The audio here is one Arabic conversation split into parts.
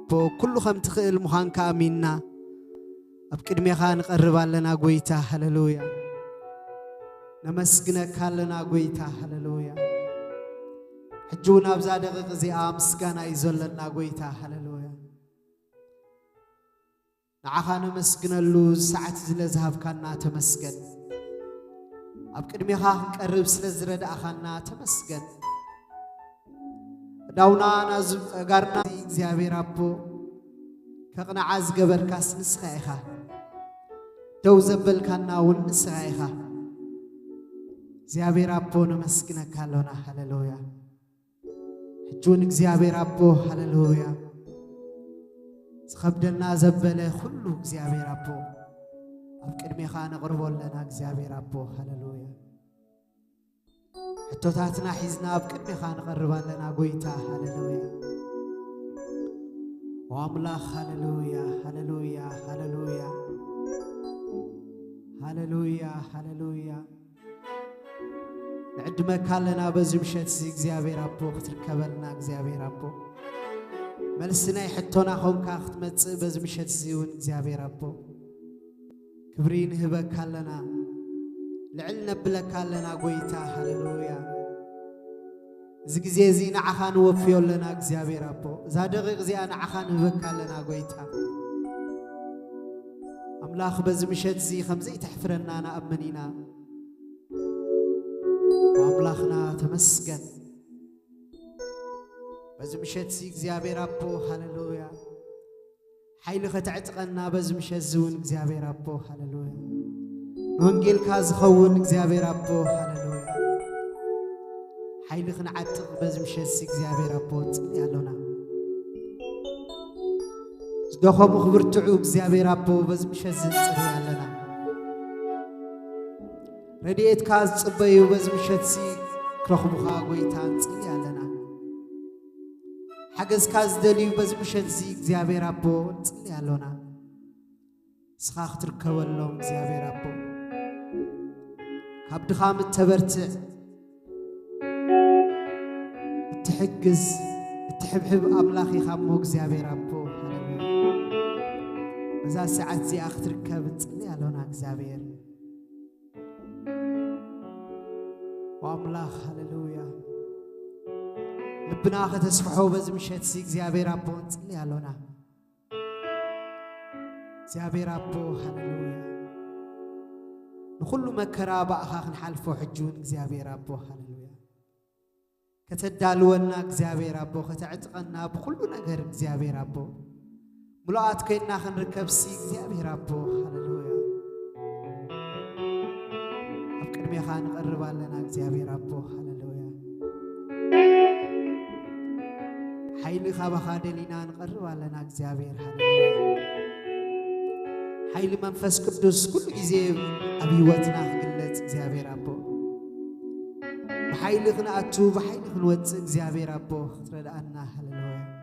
أبو كل خم تخيل مخان كامينا أبكر ميخان قرب لنا قويتا هللويا نمسكنك لنا قويتا هللويا حجونا بزادق غزي آمسكنا يزلنا قويتا هللويا نعخانا مسكنا اللوز ساعة زلزهاب كنا تمسكن أبكر ميخان قرب سلزرد أخانا تمسكن داونا نازم قرنا زيابي ربو كقنا عز قبر كاس نسخيخا توزبل كنا ونسخيخا زيابي ربو نمسكنا كالونا هللويا حجونك زيابي ربو هللويا سخبدلنا زبله خلو زيابي ربو أبكر ميخان قربو لنا زيابي ربو هللويا حتوتاتنا حزنا بكل مخان قربان لنا قويتا هللويا واملاخ هللويا هللويا هللويا هللويا هللويا نعد مكان لنا بزمشت زي زيابير أبو ختركبلنا زيابير أبو ملسنا يحطونا خون كاخت متص بزمشت زيون زيابير أبو كبرين هبك لنا لعلنا بلك لنا قويتا هللويا زي زينا عخان وفيو لنا اغزابير ابو زادغ زي انا عخان هبك لنا قويتا املاخ بزمشت زي خمزي تحفرنا انا امنينا واملاخنا تمسكن بزمشت زي اغزابير ابو هللويا حيل ختعتقنا بزمشت زون اغزابير ابو هللويا نونجيل كاز خون اغزابير ابو هللويا حيل خنعتق بزمشت اغزابير ابو يالونا زدخم خبرتعو اغزابير ابو بزمشت زنصر يالنا رديت كاز صبيو بزمشت سي كرخبخا قويتا نصل يالنا حجز كاز دليو بزمشت زي اغزابير ابو نصل يالونا سخاخ تركولهم اغزابير ابو كاب دخام التبرتع تحجز تحبحب أملاخي خامو اغزابير أبو هللويا بزا ساعات زي أختر كابت لي ألونا اغزابير وأملاخ هللويا لبنا أخذ تسبحو بزمشت سي اغزابير أبو لي ألونا اغزابير أبو هللويا نخلو مكرا بأخاخ نحالفو حجون اغزابير أبو هللويا كتدالونا اغزابير ابو كتعتقنا بكل نجر اغزابير ابو ملؤات كينا خنركب سي اغزابير ابو هللويا ابقدمي خان قرب لنا اغزابير ابو هللويا حيل خابا خادلينا نقرب لنا اغزابير هللويا حيل منفس قدوس كل غزي ابيوتنا خلت اغزابير ابو بحيل خناتو بحيل خنوت اغزابير ابو تردانا هللويا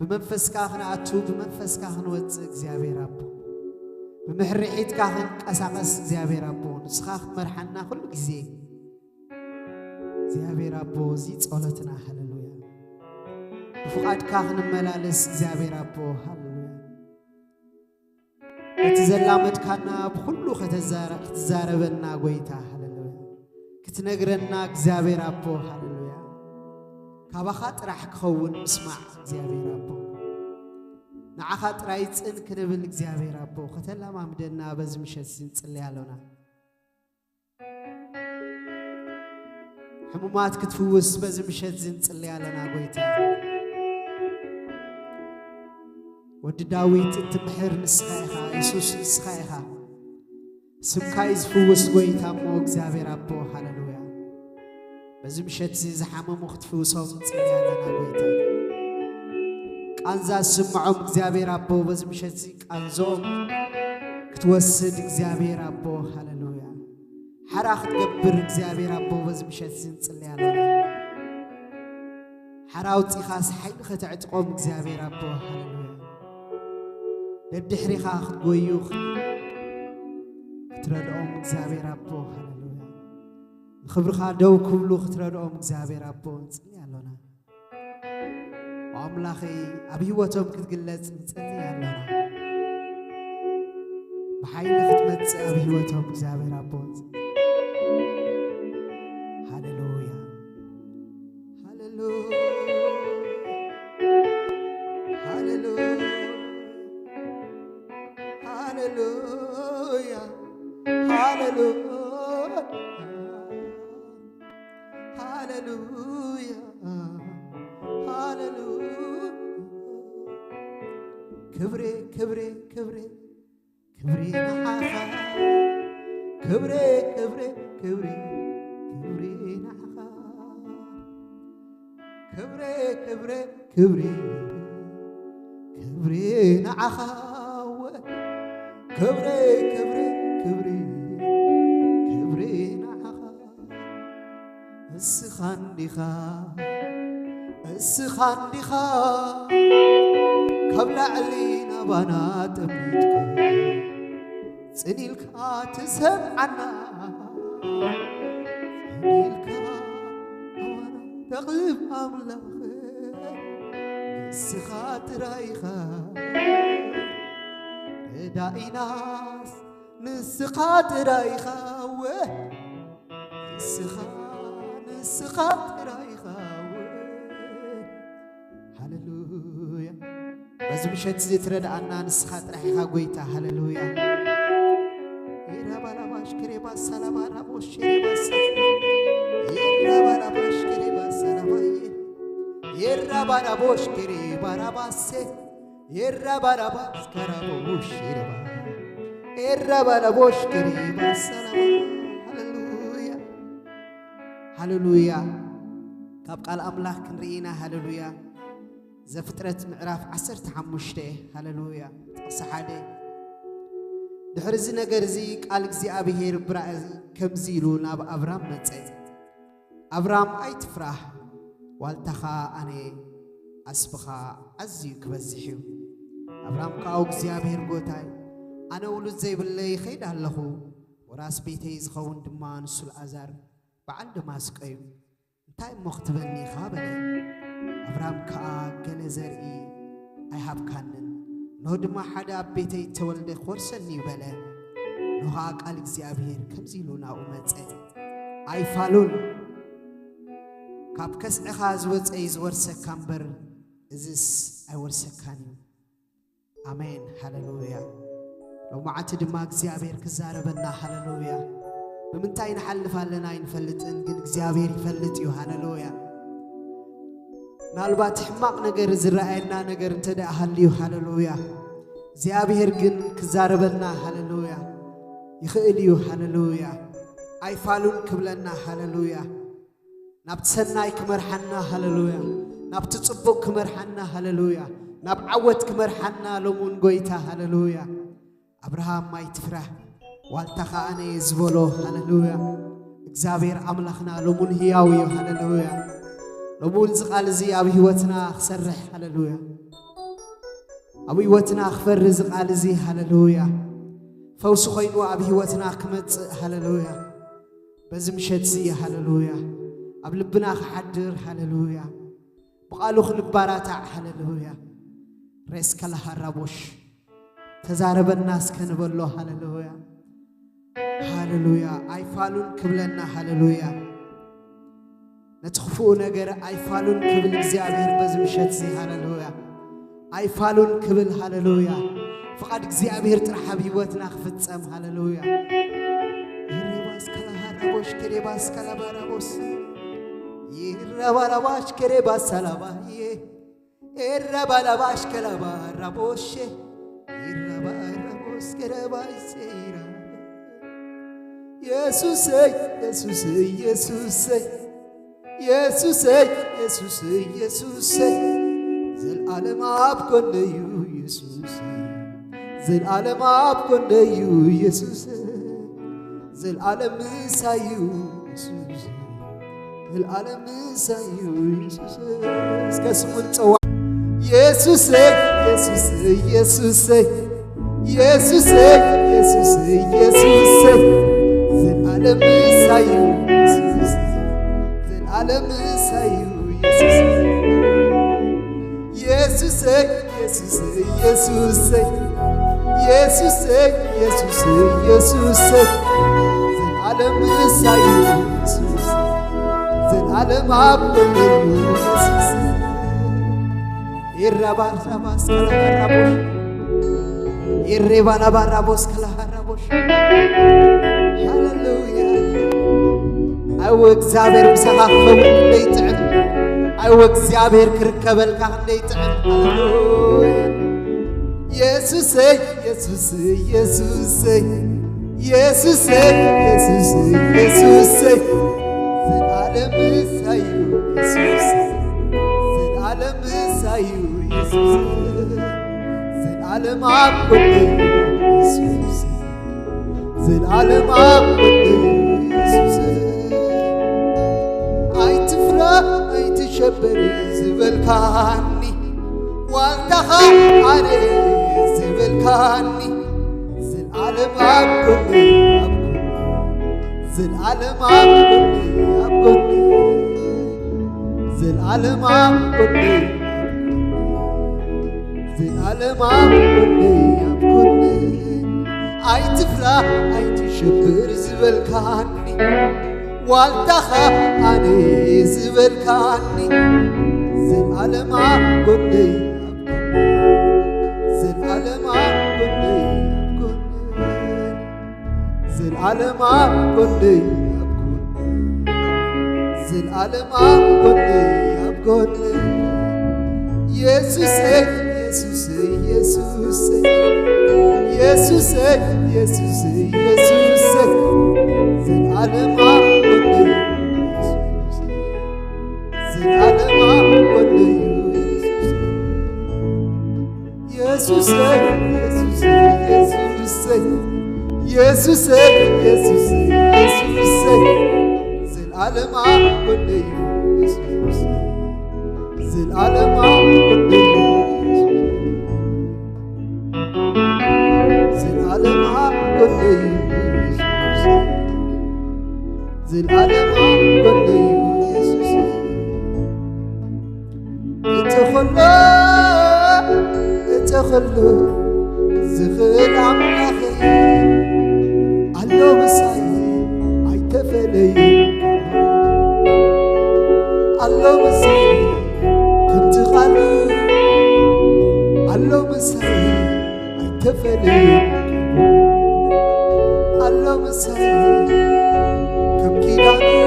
بمنفس كاخناتو بمنفس كاخنوت اغزابير ابو بمحرحيت كاخن قساقس اغزابير ابو نسخاخ مرحنا كل غزي اغزابير ابو زي صلاتنا هللويا بفقاد كاخن ملالس اغزابير ابو هللويا اتزلامت كانا بكل ختزاربنا قويتا كتنقرنا اغزابير ابو هللويا كابا خاطر راح كخون مسمع اغزابير ابو نعا خاطر يصن كنبل اغزابير ابو ختلا مامدنا بزمشت نصلي يالونا حمومات كتفوس بزمشت نصلي يالنا قويتا ود داويت تمحر نسخايها يسوس نسخايها سمكايز فوس قويتا مو اغزابير ابو هللويا بزمشت زي زحمه مختفوسهم نصلي لنا قويتا قانزا سمعهم اغزابير ابو بزمشت زي قانزوم كتوسد اغزابير ابو هللويا حراخ تقبر اغزابير ابو بزمشت زي نصلي لنا حراوتي خاص حيل ختعتقوم اغزابير ابو هللويا للدحري خاخ قويوخ تردهم اغزابير ابو هللويا خبر خادو كلو تردهم اغزابير ابو نصلي يالونا አምላኸይ ኣብ ህይወቶም ክትግለጽ ንጸልይ ኣለና ብሓይሊ ክትመጽእ ኣብ ህይወቶም እግዚአብሔር ኣቦ ሃሌሉያ ሃሌሉያ ሃሌሉያ ሃሌሉያ ሃሌሉያ ሃሌሉያ ክብሬ ክብሬ ክብሬ ክብሬ ናኻ ክብሬ ክብሬ ክብሬ ክብሬ ናኻ ክብሬ ክብሬ ክብሬ ክብሬ ናኻ ክብሬ ክብሬ ክብሬ ክብሬ ናኻ እስኻንዲኻ እስኻንዲኻ ካብ ላዕሊ ናባና ጥምትከ ጽኒልካ ትሰምዓና ጽኒልካ ኣዋና ተቕልብ ኣምላኽ እስኻ ጥራይኻ ረዳኢናስ ንስኻ ጥራይኻ ንስኻ ጥራይኻ ሃሌሉያ በዚ ምሸት እዚ ትረዳእና ንስኻ ጥራይኻ ጎይታ ሃሌሉያ ይራባላባሽ ከሬባስ ሰላባራቦሽ ከሬባስ ይራባላባሽ ከሬባስ ሰላባዬ ይራባላቦሽ ከሬባራባስ ይራባላባስ ከራቦሽ ይራባ ይራባላቦሽ ከሬባስ ሰላባ ሃሌሉያ ሃሌሉያ ካብ ቃል ኣምላኽ ክንርኢና ሃሌሉያ ዘፍጥረት ምዕራፍ 15 ሃሌሉያ ጥቕሲ 1 ድሕሪ እዚ ነገር እዚ ቃል እግዚኣብሔር ብራእይ ከምዚ ኢሉ ናብ ኣብራም መጸ ኣብራም ኣይትፍራህ ዋልታኻ ኣነ ኣስብኻ ኣዝዩ ክበዝሕ እዩ ኣብራም ካው እግዚኣብሔር ጎታይ ኣነ ውሉድ ዘይብለይ ይኸይድ ኣለኹ ወራስ ቤተይ ዝኸውን ድማ ንሱ ኣልዓዛር በዓል ደማስቆ እዩ እንታይ እሞ ክትበኒ ኢኻ በለ ኣብራም ከዓ ገለ ዘርኢ ኣይሃብካንን ንሆ ድማ ሓደ ኣብ ቤተይ ተወልደ ክወርሰኒ በለ ንኻ ቃል እግዚኣብሔር ከምዚ ኢሉ ናብኡ መጸ ኣይፋሉን ካብ ከስዕኻ ዝወፀ ዝወርሰካ እምበር እዝስ ኣይወርሰካን እዩ ኣሜን ሃሌሉያ ሎማዓቲ ድማ እግዚኣብሔር ክዛረበና ሃሌሉያ ብምንታይ ንሓልፍ ኣለና ኣይንፈልጥን ግን እግዚኣብሔር ይፈልጥ እዩ ሃሌሉያ ናልባት ሕማቕ ነገር ዝረአየና ነገር እንተደኣ ሃልዩ ሃሌሉያ እግዚአብሔር ግን ክዛረበና ሃሌሉያ ይኽእል እዩ ሃሌሉያ ኣይፋሉን ክብለና ሃሌሉያ ናብቲ ሰናይ ክመርሓና ሃሌሉያ ናብቲ ጽቡቕ ክመርሓና ሃሌሉያ ናብ ዓወት ክመርሓና ሎሙን ጎይታ ሃሌሉያ ኣብርሃም ኣይትፍራህ ዋልታኻ ኣነ ዝበሎ ሃሌሉያ እግዚአብሔር ኣምላኽና ሎሙን ህያው እዩ ሃሌሉያ ሎሙን ዝቃል እዚ ኣብ ህይወትና ክሰርሕ ሃሌሉያ ኣብ ህይወትና ክፈሪ ዝቃል እዚ ሃሌሉያ ፈውስ ኮይኑ ኣብ ህይወትና ክመጽእ ሃሌሉያ በዚ ምሸት እዚ ሃሌሉያ ኣብ ልብና ክሓድር ሃሌሉያ ብቃሉ ክልባራታዕ ሃሌሉያ ሬስካ ለሃራቦሽ ተዛረበና እስከንበሎ ሃሌሉያ ሃሌሉያ ኣይፋሉን ክብለና ሃሌሉያ ነትኽፉኡ ነገር ኣይፋሉን ክብል እግዚአብሔር በዚ ምሸት እዚ ሃሌሉያ ኣይፋሉን ክብል ሃሌሉያ ፍቃድ እግዚአብሔር ጥራሕ ኣብ ህይወትና ክፍጸም ሃሌሉያ ይረባስ ከለሃራቦሽ ከሬባስ ከለባራቦስ ይረባላባሽ ከሬባስ ሰላባዬ ይረባላባሽ ከለባራቦሽ ይረባራቦስ ከረባይሴ ኢየሱስ ኢየሱስ ኢየሱስ ኢየሱስ ኢየሱስ ኢየሱስ ዘልዓለም ኣብ ኮነዩ ኢየሱስ ዘልዓለም ኣብ ኮነዩ ኢየሱስ ዘልዓለም ምሳዩ ኢየሱስ ዘልዓለም ምሳዩ ኢየሱስ እስከ ስሙን ጸዋ ኢየሱስ ኢየሱስ ኢየሱስ ኢየሱስ ኢየሱስ ኢየሱስ ዘልዓለም ምሳዩ ኢየሱስ ዘልዓለም ምሳዩ ኢየሱስ يسوسي يسوسي يسوسي يسوسي يسوسي يسوسي زلعلم مسايو يسوسي زلعلم عبدو يسوسي الربار رباس كلا ربوش الربان باربوس كلا ربوش هاللويا أو إكزابير مسخخو ليتعب أو إكزابير كركبل كان ليتعب هاللويا يسوسي يسوسي يسوسي يسوسي يسوسي يسوسي زلعلم مسايو يسوسي زلعلم مسايو يسوسي زلعلم عبدو يسوسي زلعلم عبدو يسوسي أي تفرح أي تشبر زبلكاني وانتخا علي زبلكاني زلعلم عبدو زلعلم عبدو زلعلم عبدو زلعلم عبدو أي تفرح أي تشبر زبلكاني والتخا علي زبلكاني زلعلم عبدو زلعلم عبدو زلعلم عبدو زلعلم عبدو يسوسي يسوسي يسوسي يسوسي يسوسي يسوسي زلعلم عبدو زلعلم عبدو يسوسي يسوسي يسوسي يسوسي يسوسي يسوسي زلعلم عبدو زلعلم عبدو زلعلم عبدو زلعلم عبدو اتخلو زخل عملاخي علو مساي عيتفلي علو مساي كنت خالو علو مساي عيتفلي علو مساي كم كيدانو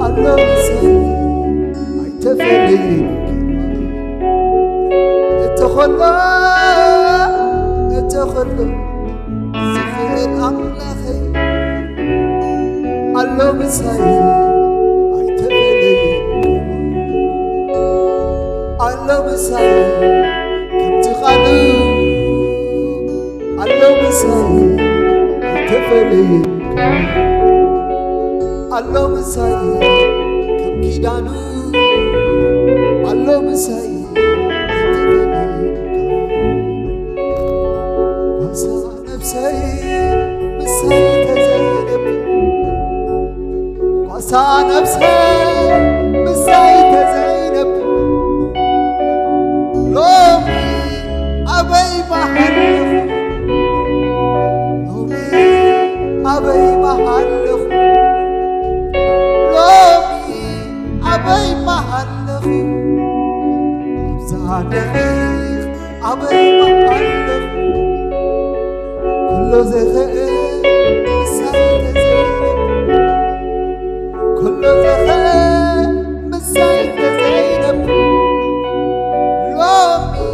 علو مساي عيتفلي اتخلو زخل عملاخي علو مساي عيتفلي علو مساي كم تخالو علو مساي عيتفلي علو مساي كم كيدانو علو مساي قصا نفسي مساي تزينب لومي أبي محلف لومي أبي محلف لومي أبي محلف زادخيخ أبي محلف كله زخيخ مساي تزينب كله زخيخ مساي تزينب لومي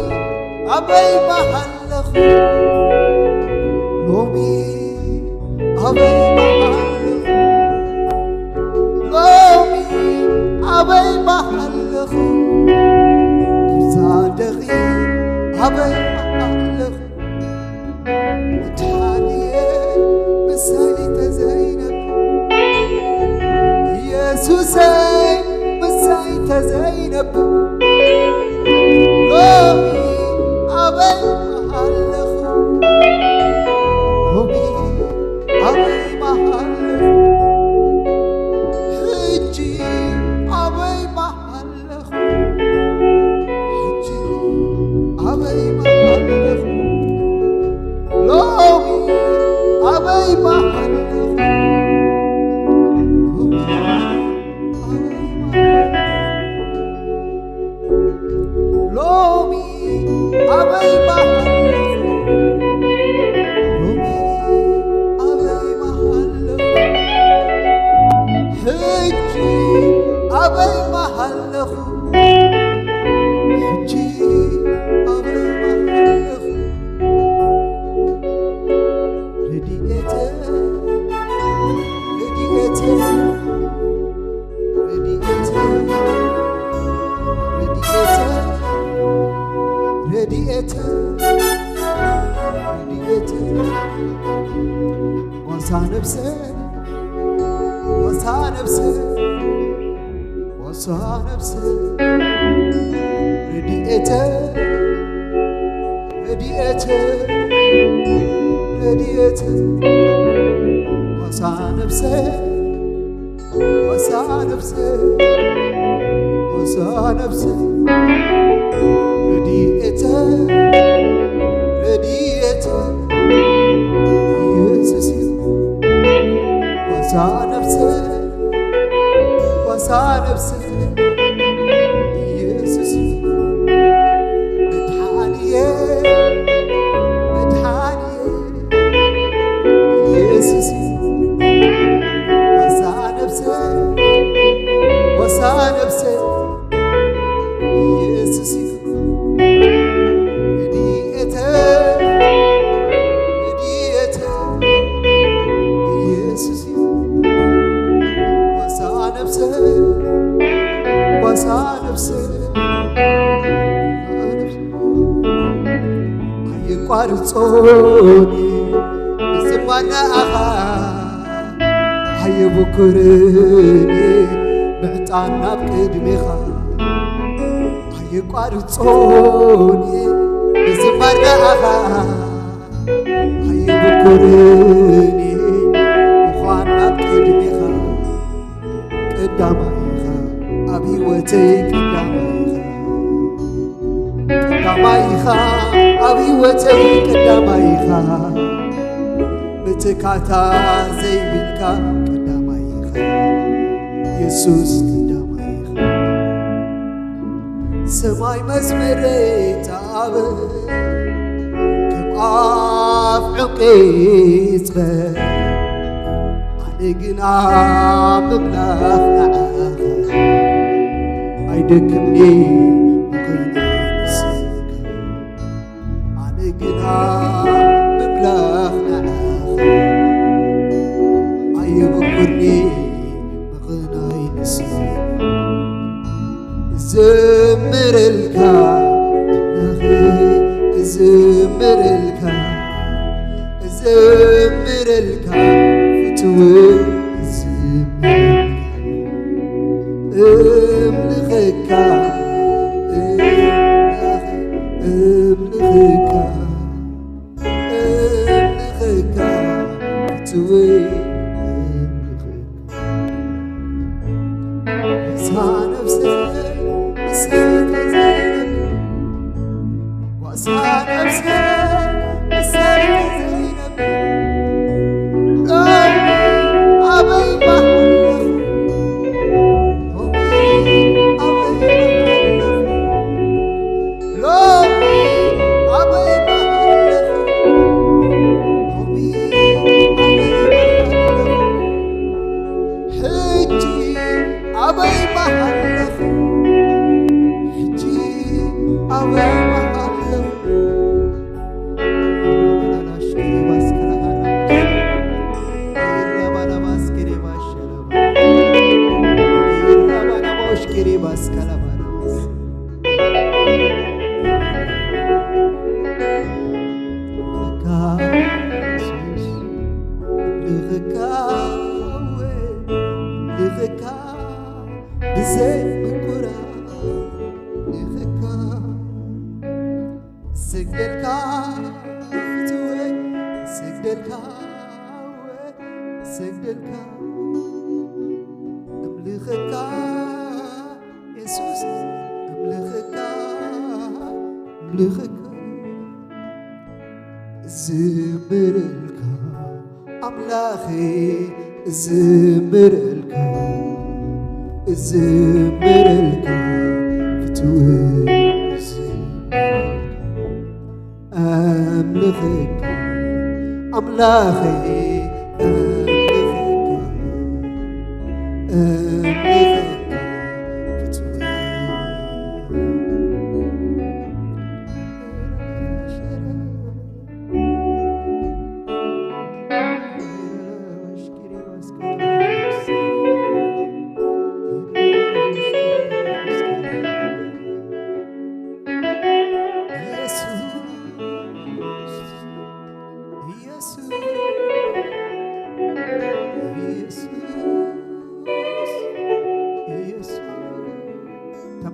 أبي محلخ لومي أبي محلخ لومي أبي محلخ صادقي أبي محلخ متحالية مساي تزينب يسوسي مساي تزينب لومي أبي محلخ لومي أبي محلخ حجي أبي محلخ أبي محله رومي أبي محله حجي أبي محله حجي أبي محله رديئته رديئته رديئته رديئته رديئته وصى نفسه وصى نفسه وصى نفسه رديئته رديئته رديئته وصى نفسه وصى نفسه وصى نفسه رديئته رديئته يسوع وصى نفسه وصى نفسه يسوع مدحانيه مدحانيه يسوع وصى نفسه وصى نفسه يسوع وصى نفسه أيقارصوني زمانا أخا أيبكرني بعتنا بقدميخا أيقارصوني زمانا أخا أيبكرني بخوانا بقدميخا قداميخا أبي وتيك قداميخا أبي وتيك قداميخا بتكاتا زي بلكا قداميخا يسوس قداميخا سماي مزمري تعب كم أفعقي صغير أنا مبلغ نعاخ أيدكني مغنى نسيك أنا مبلغ نعاخ أيبكرني مغنى نسيك زمر الكا زمر الكا زمر الكا فتوى زمر املخك املخك املخك فتوى وصى نفسك مسيت زينب وصى نفسك مسيت زينب أبي محله زمرلك أملاخي زمرلك زمرلك فتوى أملخك أملاخي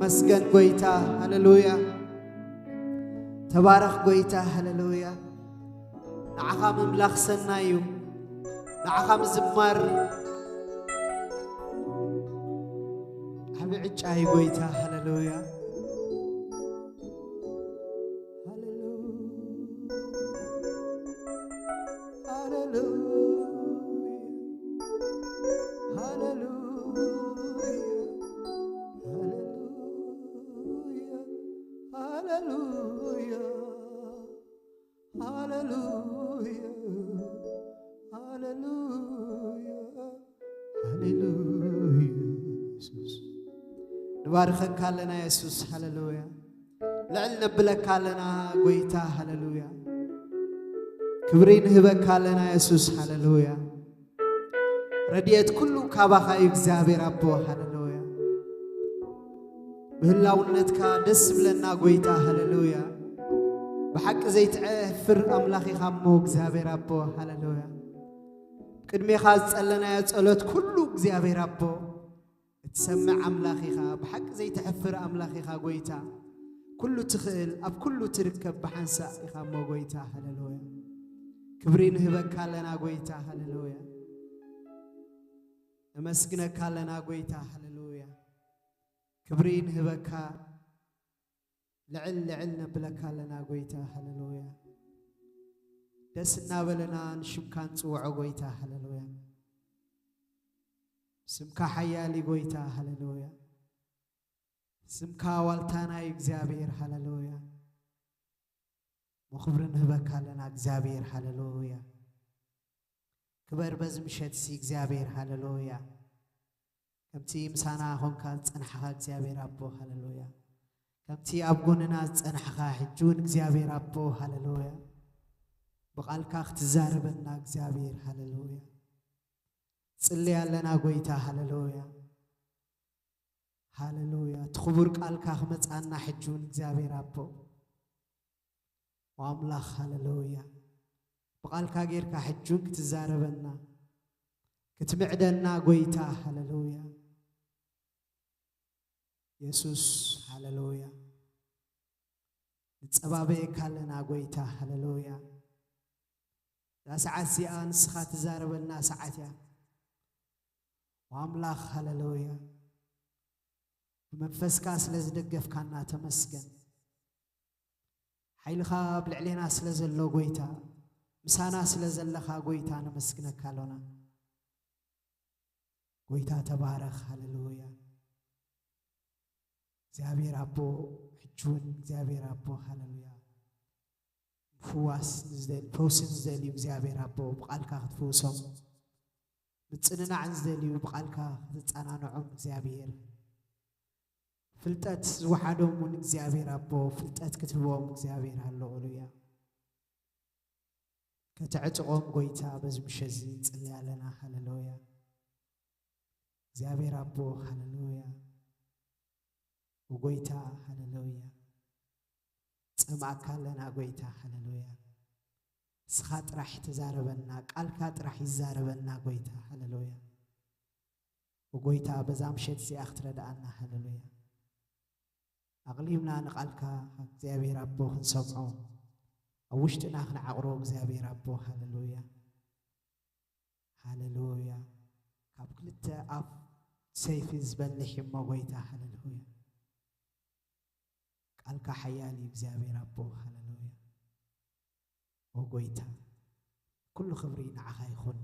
تمسكن قويتا هللويا تبارك قويتا هللويا نعخا مملخ سنايو نعخا مزمار حبي عجاي قويتا هللويا نبارخك كالنا يسوس هللويا لعل نبلك كالنا قويتا هللويا كبرين هبك كالنا يسوس هللويا رديت كله كابخا يغزابير ابو هللويا بهلاونتك دس بلنا قويتا هللويا بحق زيت عفر املاخي خمو غزابير ابو هللويا قدمي خاص صلنا يا ጸሎት كله غزابير ابو تسمع أملاخيها بحق زي تحفر أملاخيها قويتا كله تخيل أب كله تركب بحنسا إخا مو قويتا هللويا كبرين هبك كالنا قويتا هللويا مسكنا كالنا قويتا هللويا كبرين هبك لعل نبلك كالنا قويتا هللويا دسنا بلنا نشمكان توعو قويتا هللويا سمكا حيالي قويتا هللويا سمكا والتانا اغزابير هللويا مخبرن هبكا لنا اغزابير هللويا كبر بزمشت سي اغزابير هللويا كمتي مسانا هونكا صنحها اغزابير ابو هللويا كمتي ابغوننا صنحها حجون اغزابير ابو هللويا بقالكا اختزاربنا اغزابير هللويا صلي علينا قويتا هللويا هللويا تخبر قالك خمصانا حجون እግዚአብሔር አቦ واملاخ هللويا بقالك غيرك حجون تزاربنا كتمعدنا قويتا هللويا يسوس هللويا تصبابيك لنا قويتا هللويا لا ساعات سيان سخات تزاربنا ساعتها واملاخ هللويا بمنفسك سلازدقف كانا تمسكن حيلخا بالعلينا سلازلو قويتا مسانا سلازلخا قويتا نمسكنك كالونا قويتا تبارك هللويا እግዚአብሔር አቦ እጁን እግዚአብሔር አቦ ሃሌሉያ ፈውስን ዝደልዩ እግዚአብሔር አቦ ብቃልካ ክትፈውሶም ምጽንናዕን ዝደልዩ ብቃልካ ክትጻናንዖም እግዚአብሔር ፍልጠት ዝወሓዶምን እግዚአብሔር አቦ ፍልጠት ክትህቦም እግዚአብሔር ሃሌሉያ ከተዕጽቆም ጎይታ በዚ ምሸት ንጽልይ ኣለና ሃሌሉያ እግዚአብሔር አቦ ሃሌሉያ وقويتا هللويا سمعك لنا قويتا هللويا سخات راح تزاربنا قالكات راح يزاربنا قويتا هللويا وقويتا بزام شت سي اختردانا هللويا اغليمنا نقالكا እግዚአብሔር አቦ ክንሰምዖ اوشتنا ክንዓቅሮ እግዚአብሔር አቦ هللويا هللويا ካብ ክልተ አፍ ሰይፍ ዝበልሕ እሞ قويتا هللويا قالك حيالي እግዚአብሔር አቦ هللويا وقويتا كل خبرين عخا يخون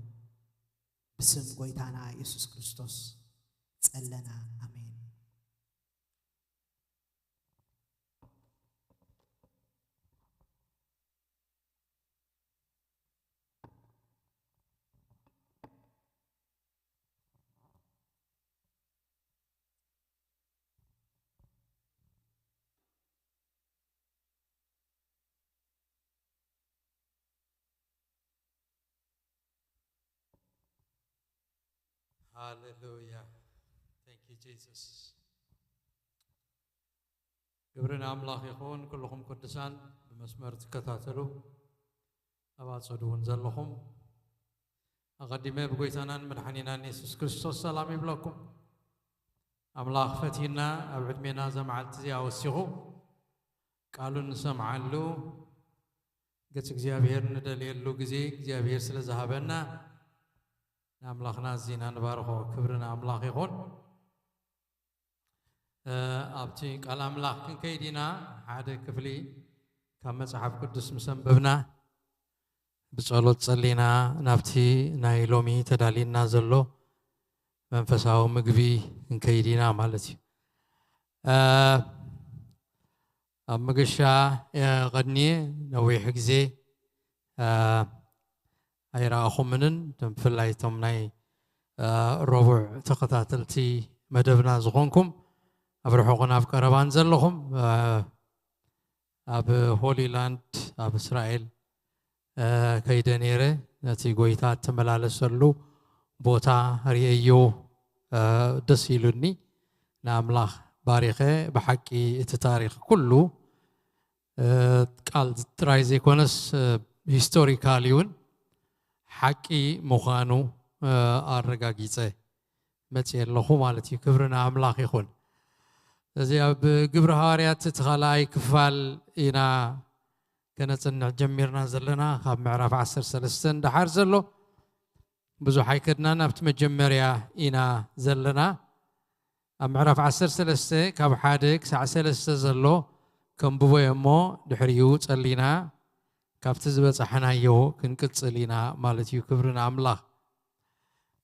بسم قويتانا يسوس كريستوس ጸለና አሜን Hallelujah. Thank you, Jesus. قبرنا أملاخ يخون كلكم قدسان بمسمار تكتاتلو أبعد صدون زلهم أقدمه بقيتنا من حنينا يسوع كريستوس سلام يبلغكم أملاخ فتينا أبعد منا زمعت زي أوسيغو قالوا نسمع له قلت እግዚአብሔር እንደሌሉ ጊዜ እግዚአብሔር ስለዛሃበና አምላኽና ዚና ንባርኾ ክብርና አምላኽ ይኹን ኣብቲ ቃል አምላኽ ክንከይዲና ሓደ ክፍሊ ካብ መጽሓፍ ቅዱስ ምሰንበብና ብጸሎት ጸሊና ናብቲ ናይ ሎሚ ተዳሊና ዘሎ መንፈሳዊ ምግቢ ክንከይዲና ማለት እዩ أمجشة غني نويح جزء أيرا خمنن تنفلي تمني ربع تقطعتلتي مدبنا زغونكم أبرحونا في كربان زلهم أب هولي لاند أب إسرائيل كيدنيره نتي قويتات تملال سلو بوتا ريئيو دسيلوني ناملاخ باريخه بحكي التاريخ كله قال ترايزي كونس هيستوريكاليون حكي مخانو أرجعيته متى الله مالتي كبرنا أملاك يخون زي بقبر هاريات تخلاي كفال إنا كانت نجمرنا زلنا خاب معرف 10 سنين دحر زلو بزو حيكرنا نبت مجمريا إنا زلنا أمعرف 10 كاب حادك ساعة 3 زلو كم بوي مو دحريو تسلينا كاب تزبط حنايو كنكت تسلينا مالتيو كبرنا أملاخ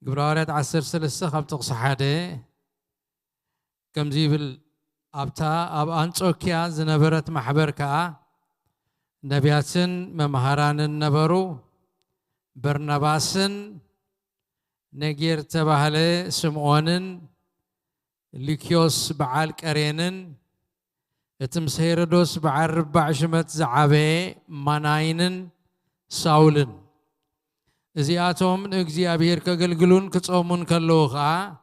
قبرارات 10 كاب تقص حادي كم زيبل أبتا أب أنطوكيا زنبرت محبر كا نبياتن ممهران النبرو برنباسن نجير تبهله سمعونن ليكيوس بعال كارينن اتمسهيردوس بعال ربع شمت زعابي ماناينن ساولن ازياتهم اغزيابير كغلغلون كصومون كلوخا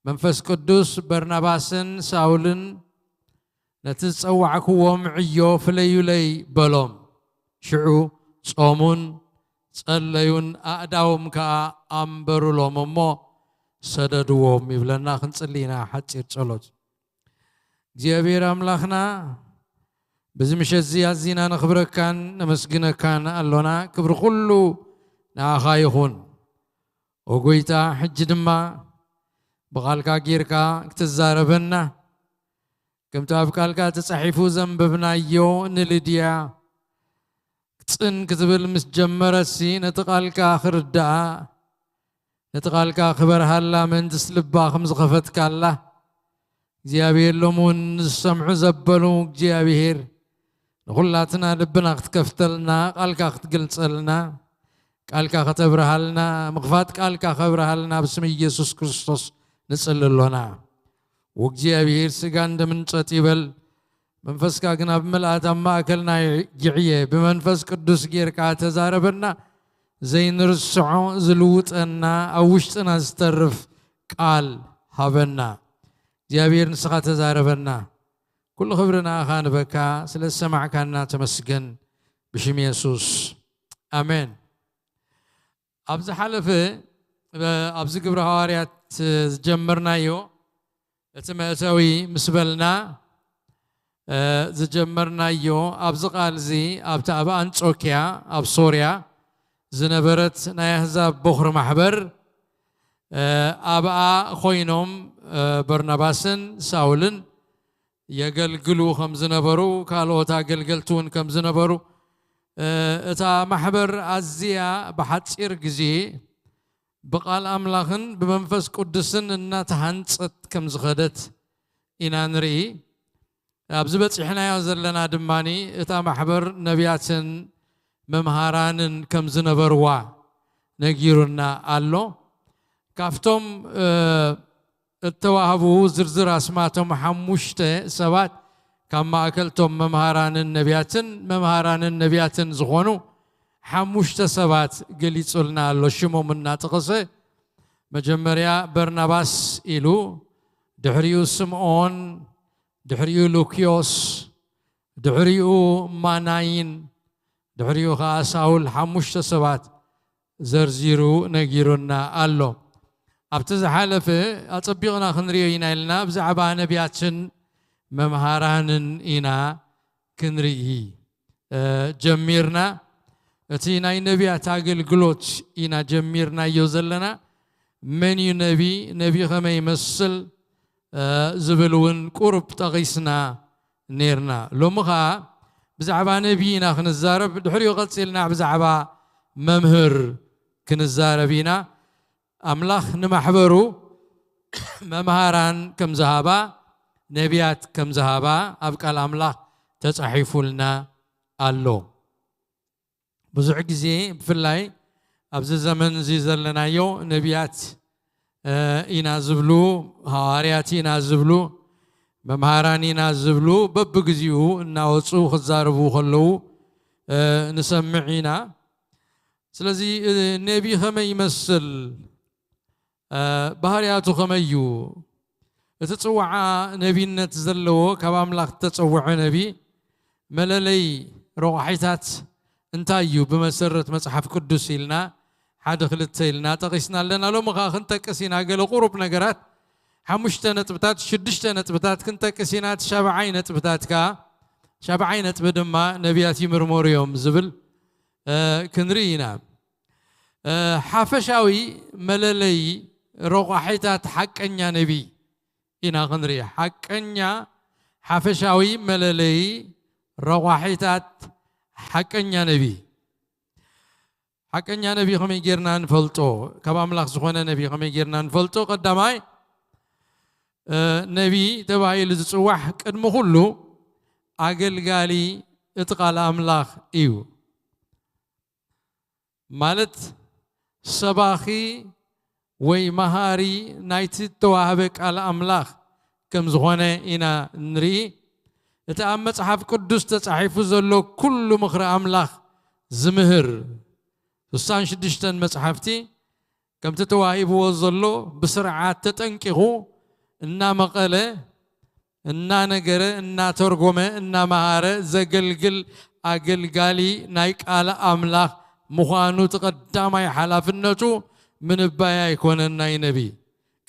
منفس قدوس برناباسن ساولن نتصوعكوهم عيو فليولي بلوم شعو صومون صليون اعداهم كا امبرو لوممو سددوهم يبلنا خنصلينا حصير ጸሎት እግዚአብሔር አምላክና በዝምሸት ዚያዚና ነኽብረካን ነመስግነካን አሎና ክብር ሁሉ ናኻ ይኹን ወጎይታ ሕጅ ድማ በቃልካ ጌርካ ክትዛረበና ከምታ በቃልካ ተጻሒፉ ዘንበብናዮ ንልድያ ጽን ክትብል ምስ ጀመረሲ ነተቃልካ ክርዳ نتقالك خبر هلا من تسلبا خمس خفتك الله እግዚአብሔር لمون السمع زبلو እግዚአብሔር ሁላትና ልብና ክትከፍተልና ቃልካ ክትገልጸልና ቃልካ ከተብረሃልና መግፋት ቃልካ ከብረሃልና በስመ ኢየሱስ ክርስቶስ ንጽልሎና ወእግዚአብሔር ስጋ እንደምንጸጥ ይበል መንፈስካ ግን ኣብ መልአት ማእከልና ይዕየ በመንፈስ ቅዱስ ጌርካ ተዛረበና زين رسعو زلوطنا اوشتنا زترف قال هبنا እግዚአብሔር ንስኻ ተዛረበና كل خبرنا خان بكا سለ ሰማዕካና ተመስገን بشم يسوس امين ابز حلف ابز ግብረ ሐዋርያት ዝጀመርናዮ እትመእተዊ ምስበልና ዝጀመርናዮ ابز ቃልዚ ኣብታ ኣብ አንጾኪያ ኣብ ሶርያ زنبرت نايحزاب بخر محبر أبا خوينهم برناباسن ساولن يقلقلو خم زنبرو قالوا تا قلقلتون كم زنبرو تا محبر عزيا بحد إرقزي بقال أملاخن بمنفس قدسن إنها تهنصت كم زغدت إنا نري أبزبت إحنا يوزلنا دماني تا محبر نبياتن ممهرانن كم زنبروا نجيرنا الله كافتم التواهبو زرزر اسماتهم حموشته سبات كما اكلتم ممهران النبياتن زغونو حموشته سبات قليصلنا الله شمو منا تقصه مجمريا برناباس إلو دحريو سمعون دحريو لوكيوس دحريو ماناين دحريو خاساول حمشت سبات زرزيرو نجيرونا الله أبتز حالفه أطبقنا خنريو إنا لنا بزعبا نبياتشن ممهارانن إنا كنري جميرنا أتينا نبيات عقل قلوش إنا جميرنا يوزلنا من نبي خمي مسل زبلون قرب تغيسنا نيرنا لومغا بزعبا نبينا خنزارب دحريو غتسلنا بزعبا ممهر كنزاربينا أملاخ نمحبرو ممهاران كم زهابا نبيات كم زهابا أبقى الأملاخ تصحيفوا لنا الله بزع جزي بفلاي أبز الزمن زيزل لنا يو نبيات ينازبلو هواريات ينازبلو ممهاران ينازبلو ببجزيو ناوصو خزاربو خلو نسمعينا سلازي نبي خمي يمثل بهارياتو خميو تتصوع نبي نتزلو كباملاخ تتصوع نبي مللي روحيتات انتايو بمسرة مصحف قدس لنا حد خلت لنا تقيسنا لنا لو مخا خنت كسينا قال قرب نقرات حمشت نتبتات شدشت نتبتات كنت كسينات شابعين نتبتات كا شابعين نتبدما نبياتي مرموريوم زبل كنرينا حافشاوي مللي روحيتات حقنيا نبي إنا غنري حقنيا حافشاوي مللي روحيتات حقنيا نبي حقنيا نبي خمي جيرنا نفلتو كباملاخ زخونا نبي خمي جيرنا نفلتو قداماي نبي تبعي لزصوح قدم كله عقل قالي اتقال أملاخ إيو مالت صباخي وي مهاري نايتي توهبك على أملاخ كم زخونا إنا نري تأمت صحف قدس تصحيف زلو كل مخر أملاخ زمهر تسان شدشتن مصحفتي كم تتواهب وزلو بسرعات تتنكهو إنا مقالة إنا نقرة إنا ترجمة إنا مهارة زقلقل أقل قالي نايك على أملاخ مخانو تقدامي حلاف النتو من البايا يكون الناي نبي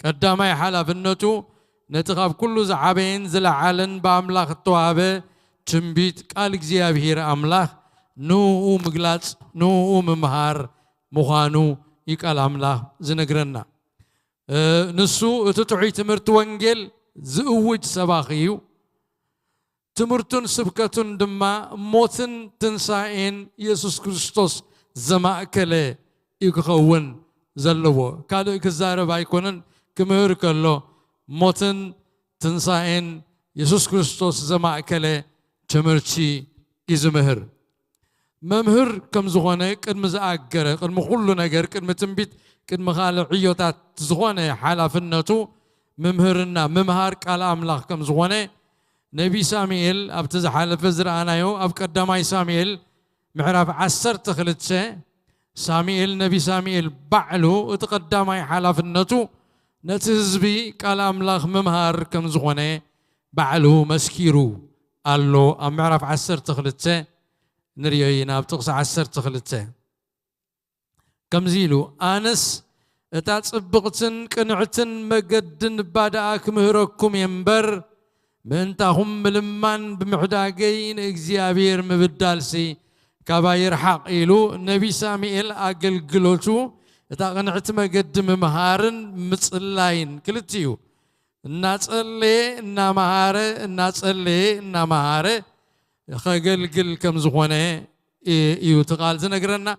قدامي حلاف النتو نتغاب كل زعابين زلعالن بأملاخ التوابة تنبيت قال اكزيابهير أملاخ نو مقلات نو ممهار مخانو يقال أملاخ زنقرنا نسو تتعي تمرت وانجل زوج سباخيو تمرتن سبكتن دما موتن تنسائن يسوس كريستوس زماكله يكون زلو كادو كزارب بايكونن كمهر كله موتن تنسائن يسوس كريستوس زماكله تمرتشي يزمهر ممهر كم زغونه قدم زاغره قدم كل نجر قدم تنبيت قدم خالع عيوتات زغونه حلافنتو ممهرنا ممهار قال املاح كم زغونه نبي ساميل ابتز حلف زرانايو اب قداماي ساميل معرف 10 تخلتشه ساميل نبي ساميل بعلو اتقداماي حلافنتو نتزبي قال املاح ممهار كم زغونه بعلو مسكيرو قالو ام معرف 10 تخلتشه نريينا بتقص 10 تخلته كم زيلو انس اتصبقتن قنعتن مقدن باداك مهركم ينبر منتهم لمن بمحداقين اكزيابير مبدالسي كباير حق إلو نبي ساميل اقل قلوتو اتا قنعت مقدم مهارن مصلاين كلتيو ناصلي نا مهاره ناصلي نا مهاره خجل كم زخونه يتقال زنقرنا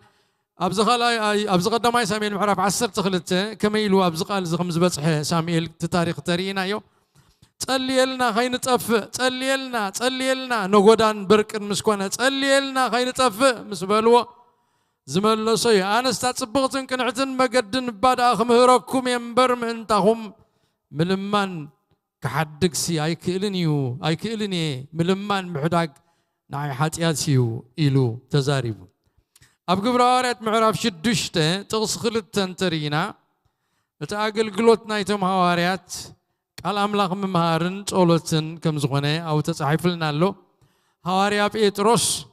أبزق دماي ساميل معرف 10 تخلته كما يلو أبزق زخمز بصح ساميل تاريخ ترينا يو تصليلنا خاين طف تصليلنا نغودان برك مسكونه تصليلنا خاين طف مسبلو زملسي انا استتصبغتن كنعتن مقدن بادا خمهركم ينبر منتهم ملمان كحدقسي اي كيلني ملمان محداق ناي حاتياتيو إلو تزاريبو أب قبرارات معرف شدشته تغسخلت تنترينا أتأجل قلوت نايتم هواريات قال أملاق ممهارن صولتن كم زغنة أو تصحيف لنا له هواريا بيتروس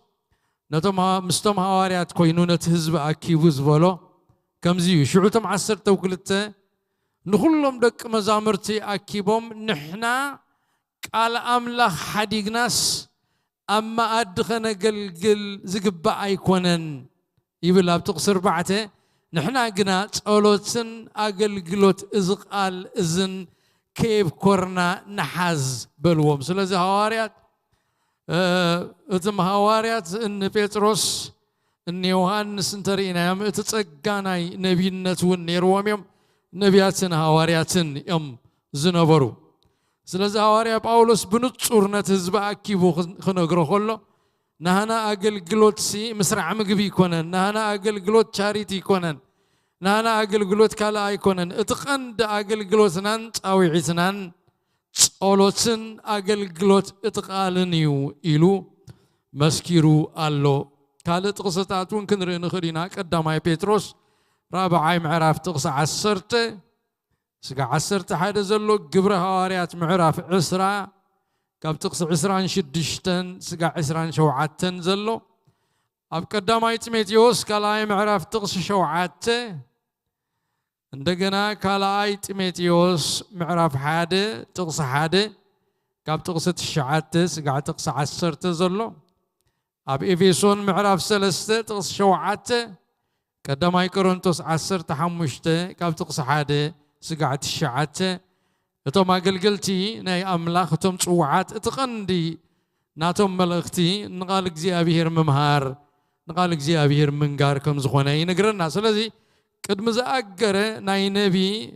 نتم مستم هواريات كوينونة حزب أكيبوز بولو كم زيو شعوتم عسر توكلته نخلهم دك مزامرتي أكيبهم نحنا قال أملاق حديقناس أما أدخنا قل زقبا أيكونن يبلا بتقصر بعته نحنا قنا صولتن أقل قلوت إزقال إذن كيف كورنا نحاز بلوم سلازي هواريات اتم هواريات ان بيتروس ان يوحنس انترينا يم اتصقاناي نبينتون نيروم يم نبياتن هوارياتن يم زنبرو سلازي هواريا باولوس بنصورنت حزب اكيبو خنغرو خلو نهنا اغلغلوت سي مسرع مغبي يكونن نهنا اغلغلوت چاريتي يكونن نانا أقلقلوت كلا أيكونن اتقند أقلقلوتنان أوعيتنان صولوتن أقلقلوت اتقالنيو إلو مسكيرو ألو كالت قصتاتون كنري نخرينا قداماي بيتروس رابعاي معراف تقص عسرت سقع عسرت حدا زلو قبر هواريات معراف عسرا كاب تقص عسران شدشتن سقع عسران شوعاتن زلو أب قداماي تيموثيوس كالاي معراف تقص شوعات عندنا كالاي تيموثيوس معراف حاده تقص حاده كاب تقص الشعات سقع تقص عسرت زلو أب إفيسون معراف سلسته تقص شوعات قداماي كورنثوس عسرت حمشته كاب تقص حاده سقع الشعات اتوما قلقلتي ناي أملاخ توم صوعات اتقندي ناتم ملختي نقال እግዚአብሔር ممهار نقال እግዚአብሔር منغار كم زخونه ينغرنا سلازي قد مزاغره ناي نبي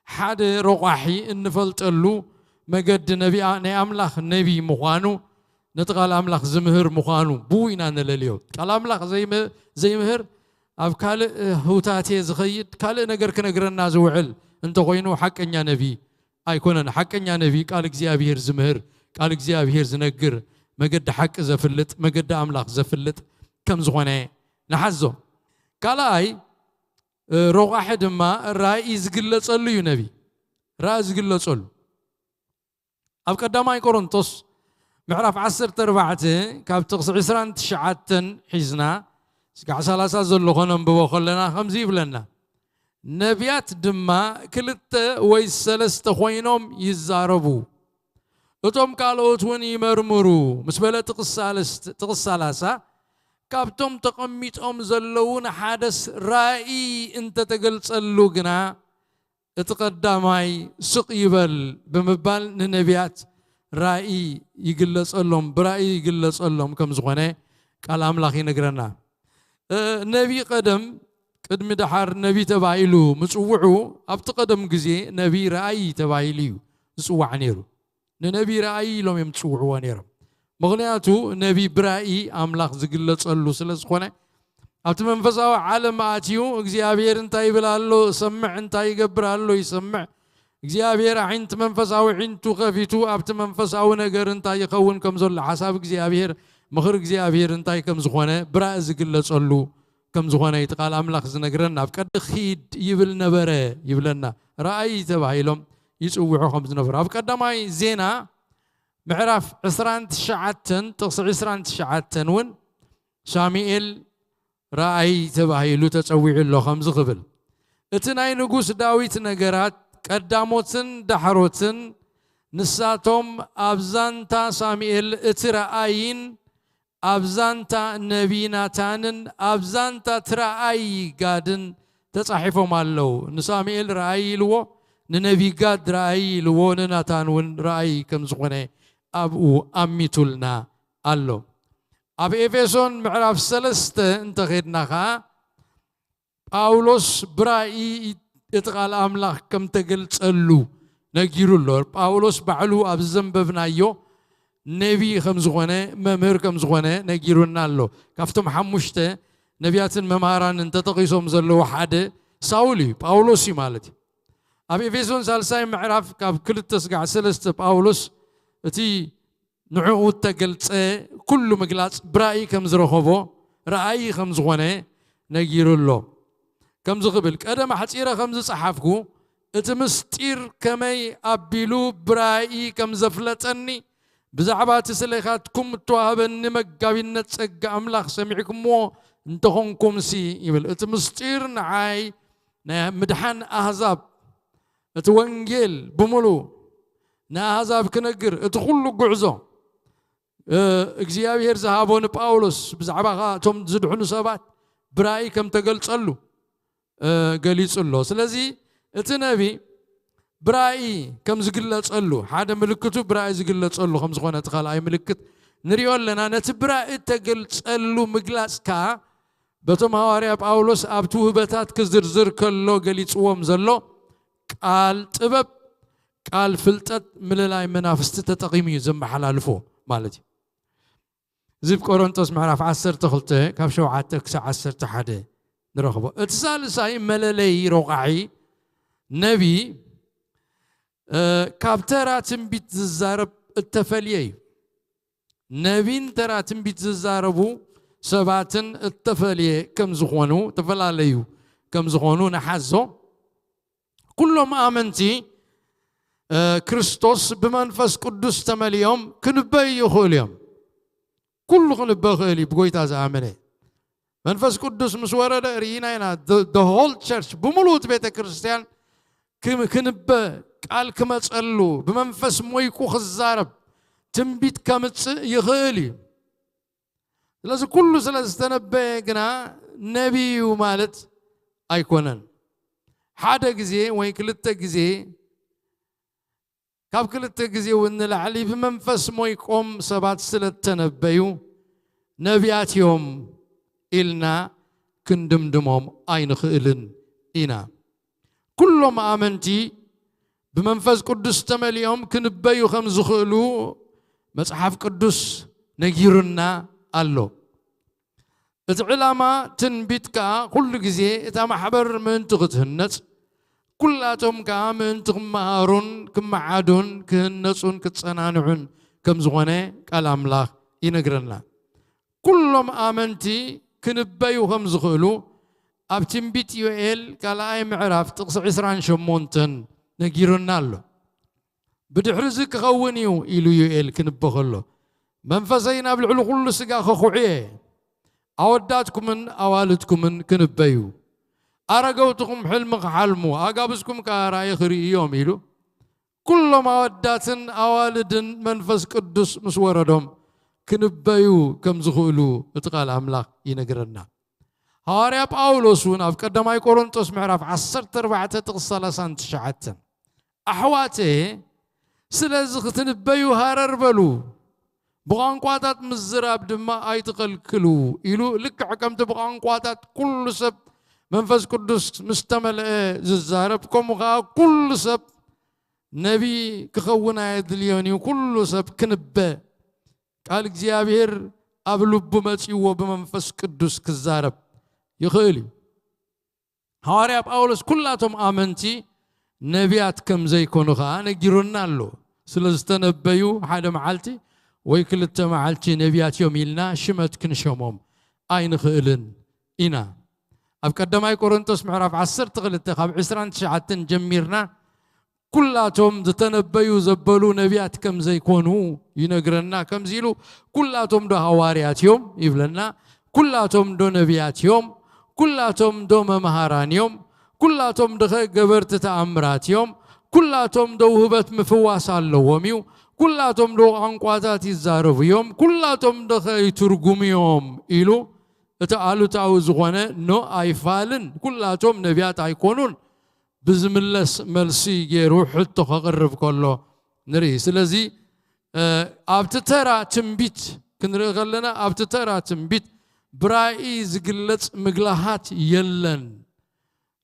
حد رقاحي انفلطلو مجد نبي ناي املاح نبي مخانو نتقال املاح زمهر مخانو بوينا نلليو قال املاح زي مهر اب كال هوتاتي زخيد كال نغر كنغرنا زوعل انت خوينو حقኛ نبي ايكونن حقኛ نبي قال እግዚአብሔር زمهر قال እግዚአብሔር زنغر مجد حق زفلت مجد املاح زفلت كم زغنه نحزو قالاي روق احد ما راي زغلصلو نبي راي زغلصلو اب قداماي كورنثوس معرف 14 كاب تقص 29 حزنا سقع 30 زلو خنم بو خلنا خمزي بلنا نبيات دما كلت وي سلسته خوينوم يزاربو اتوم قالوت ون يمرمرو مسبله تقص 30 كابتم تقميتهم زلون حادث رأي انت تقلصلو غنا اتقداماي سق يبل بمبال نبيات رأي يقلصلهم برأي يقلصلهم كم زغنه قال املاخ ينغرنا نبي قدم دحر نبي تبايلو مصوعو ابت قدم غزي نبي رأي تبايليو صوع نيرو نبي رأي لهم يمصوعوا نيرو مغنياتو نبي برائي أملاخ زقلصلو سلازخونه أبت منفساو عالم آتيو እግዚአብሔር እንታይ ይብላሎ ሰምዕ እንታይ ይገብራሎ ይሰምዕ እግዚአብሔር عينت منفساو عينتو خفيتو أبت منفساو ነገር እንታይ ይኸውን ከም ዘሎ حساب እግዚአብሔር ምኽር እግዚአብሔር እንታይ ከም ዝኾነ ብራእ ዝግለጸሉ ከም ዝኾነ ይትቃል ኣምላኽ ዝነግረና ኣብ ቀድ ኺድ ይብል ነበረ ይብለና ራእይ ተባሂሎም ይጽውዑ ከም ዝነበሩ ኣብ ቀዳማይ ዜና معرف 29 تقص 29 ون ساميل رأي تباهيلو تتصويع له خمس قبل اتناي نقوس داويت نجرات قداموتن دحروتن نساتهم أبزانتا ساميل اترأيين أبزانتا نبيناتانن أبزانتا ترأي قادن تصحيفهم اللو نساميل رأي لو ننبي قاد رأي لو نناتان ون رأي كم زغنه أبو أميتولنا الله أب إفسون معرف سلسته انت خيرناها باولوس برأي اتقال أملاخ كم تقلت اللو نجيرو اللور باولوس بعلو أب زنببنايو نبي خمزغونه ممهر خمزغونه نجيرونا اللو كفتم حموشته نبيات ممهران انت تقيسهم زلو حد ساولي باولوسي مالتي أب إفسون سالساي معرف كاب كل تسقع سلسته باولوس اتي نعو تقلت كل مقلاص برأي كم زرخبو رأي خمس غنه نجير له كم زغبل قدم حصيره خمس صحافكو اتمستير كمي أبيلو برائي كم زفلتني بزعبات سليخاتكم توهبن مقابلنا تسقى أملاخ سمعكم مو انتهونكم سي يبل اتمستير نعاي مدحان أحزاب اتوانجيل بمولو نا أحزاب كنقر اتخلو قعزو እግዚአብሔር زهابون باولوس بزعبها توم زدحنو سبات برائي كم تقلصلو قليصلو سلازي اتنبي برائي كم زقلصلو حدا ملكتو برائي زقلصلو خمس خونه تخال اي ملكت نريو لنا نت برائي تقلصلو مقلاصكا بتوم حواريا باولوس ابتو هبتات كزرزر كلو قليصوم زلو قال طبب قال فلطت مللاي منافست تتقيمي زم حلالفو مالتي زيب كورنثوس معرف 12 كاب شوعات كسع 11 نرخبو اتسالساي مللي رقعي نبي كابترا تنبيت الزارب التفليي نبين ترى تنبيت الزاربو سباتن التفليي كم زخونو تفلاليو كم زخونو نحزو كلهم آمنتي كريستوس بمنفس قدس تمليهم كنبي يخوليهم كل خنبه خيلي بقويتا زعمله منفس قدس مسوره رينا هنا the whole church بملوت بيت كريستيان كنبه قال كما تصلو بمنفس مويكو خزارب تنبيت كمص يخيلي لازم كله سلاستنبه غنا نبي ومالت ايكونن حدا غزي وي كلته غزي كاب كلته غزي ونلعلي بمنفس مويقوم سبات سلتنبيو نبياتيوم إلنا كندمدمهم أين خيلن إنا كلهم آمنتي بمنفس قدس تمليهم كنبيو خمس خيلو مصحف قدس نجيرنا الله اتعلما تنبيتك كل غزي اتا محبر من تغتهنت كلاتهم كامن تغمارون كمعادون كهنصون كتصنانعون كم زغونه قال املاح ينغرنا كلهم آمنتي كنبيو خمس خيلو ابتم بيت يوئيل قال اي معرف تقص 20 شمونتن نجيرنا له بدحرزك خونيو إلو يوئيل كنبخلو منفسينا بالعلو كل سقا خخوعيه أوداتكم من أوالدكم من كنبيو أرقوتكم حلمك حلمو أقابسكم كاراي خري يوم إلو كل ما وداتن أوالدن منفس قدس مسوردهم كنبيو كم زخولو اتقال أملاك ينقرنا هاريا باولوسون أفكدماي كورنثوس معرف 14 أحواتي سلازخ تنبيو هارر بلو بغانقواتات مزراب دما ايتقلكلو إلو لك حكمت بغانقواتات كل سب منفس قدس مستمل ززاربكم كل سب نبي كخونا يدليوني كل سب كنبه قال እግዚአብሔር أبلب مصيو بمنفس قدس كزارب يخيلي حواريا باولوس كلاتهم آمنتي نبيات كم زي كونوخا نجيرونا له سلازتنبيو حدا معالتي ويكلت معالتي نبيات يوم يلنا شمت كنشومهم أين خيلن إنا أبقدماي كورنثوس معرف 10 جميرنا كلاتهم تنبيو زبلو نبيات كم زي كونو ينقرنا كم زيلو كلاتهم دو هواريات يوم يبلنا كلاتهم دو نبيات يوم كلاتهم دو ممهران يوم كلاتهم دو قبرت تأمرات يوم كلاتهم دو هبت مفواس اللوميو كلاتهم دو أنقواتات الزارف يوم كلاتهم دو يترقم يوم إلو تعالوا تعوزغونا نو أيفالن كلاتهم نبيات أيكونون بزم الله ملسي يروح حتى قرب كله نري سلازي أبتترى تنبيت كنري غلنا أبتترى تنبيت برايز قلت مقلهات يلن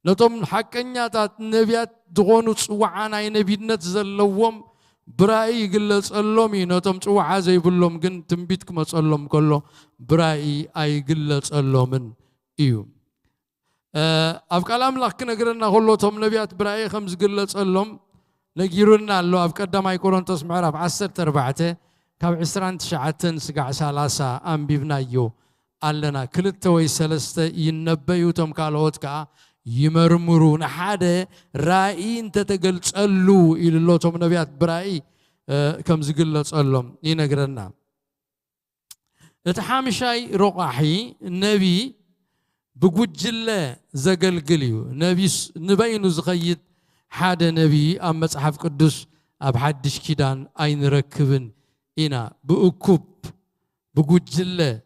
نتوم حكنيا تات نبيات دغونو صوعانا نبينت زلوم براي قلت اللومي نتوم صوعا زي بلوم كن تنبيت كما صلوم كله براي اي قلت اللومن ايو أب كلام لك نقرنا كلهم نبيات براي خمس قلت اللوم نجيرنا له أب كدما يكونون تسمع راب 10 كاب 29 سقع سلاسة أم بيبنايو قالنا كلتا ويسلستا ينبيوتهم كالوت كا يمرمرو نحادة رأي انت تقلصلو إلى الله توم نبيات برأي كم زقلت ألهم ينقرنا نتحامشاي رقاحي النبي بقوجله زقلقليو نبي نبين زخيد حدا نبي أما صحف قدس أب حدش كيدان أين ركبن إنا بأكوب بقوجله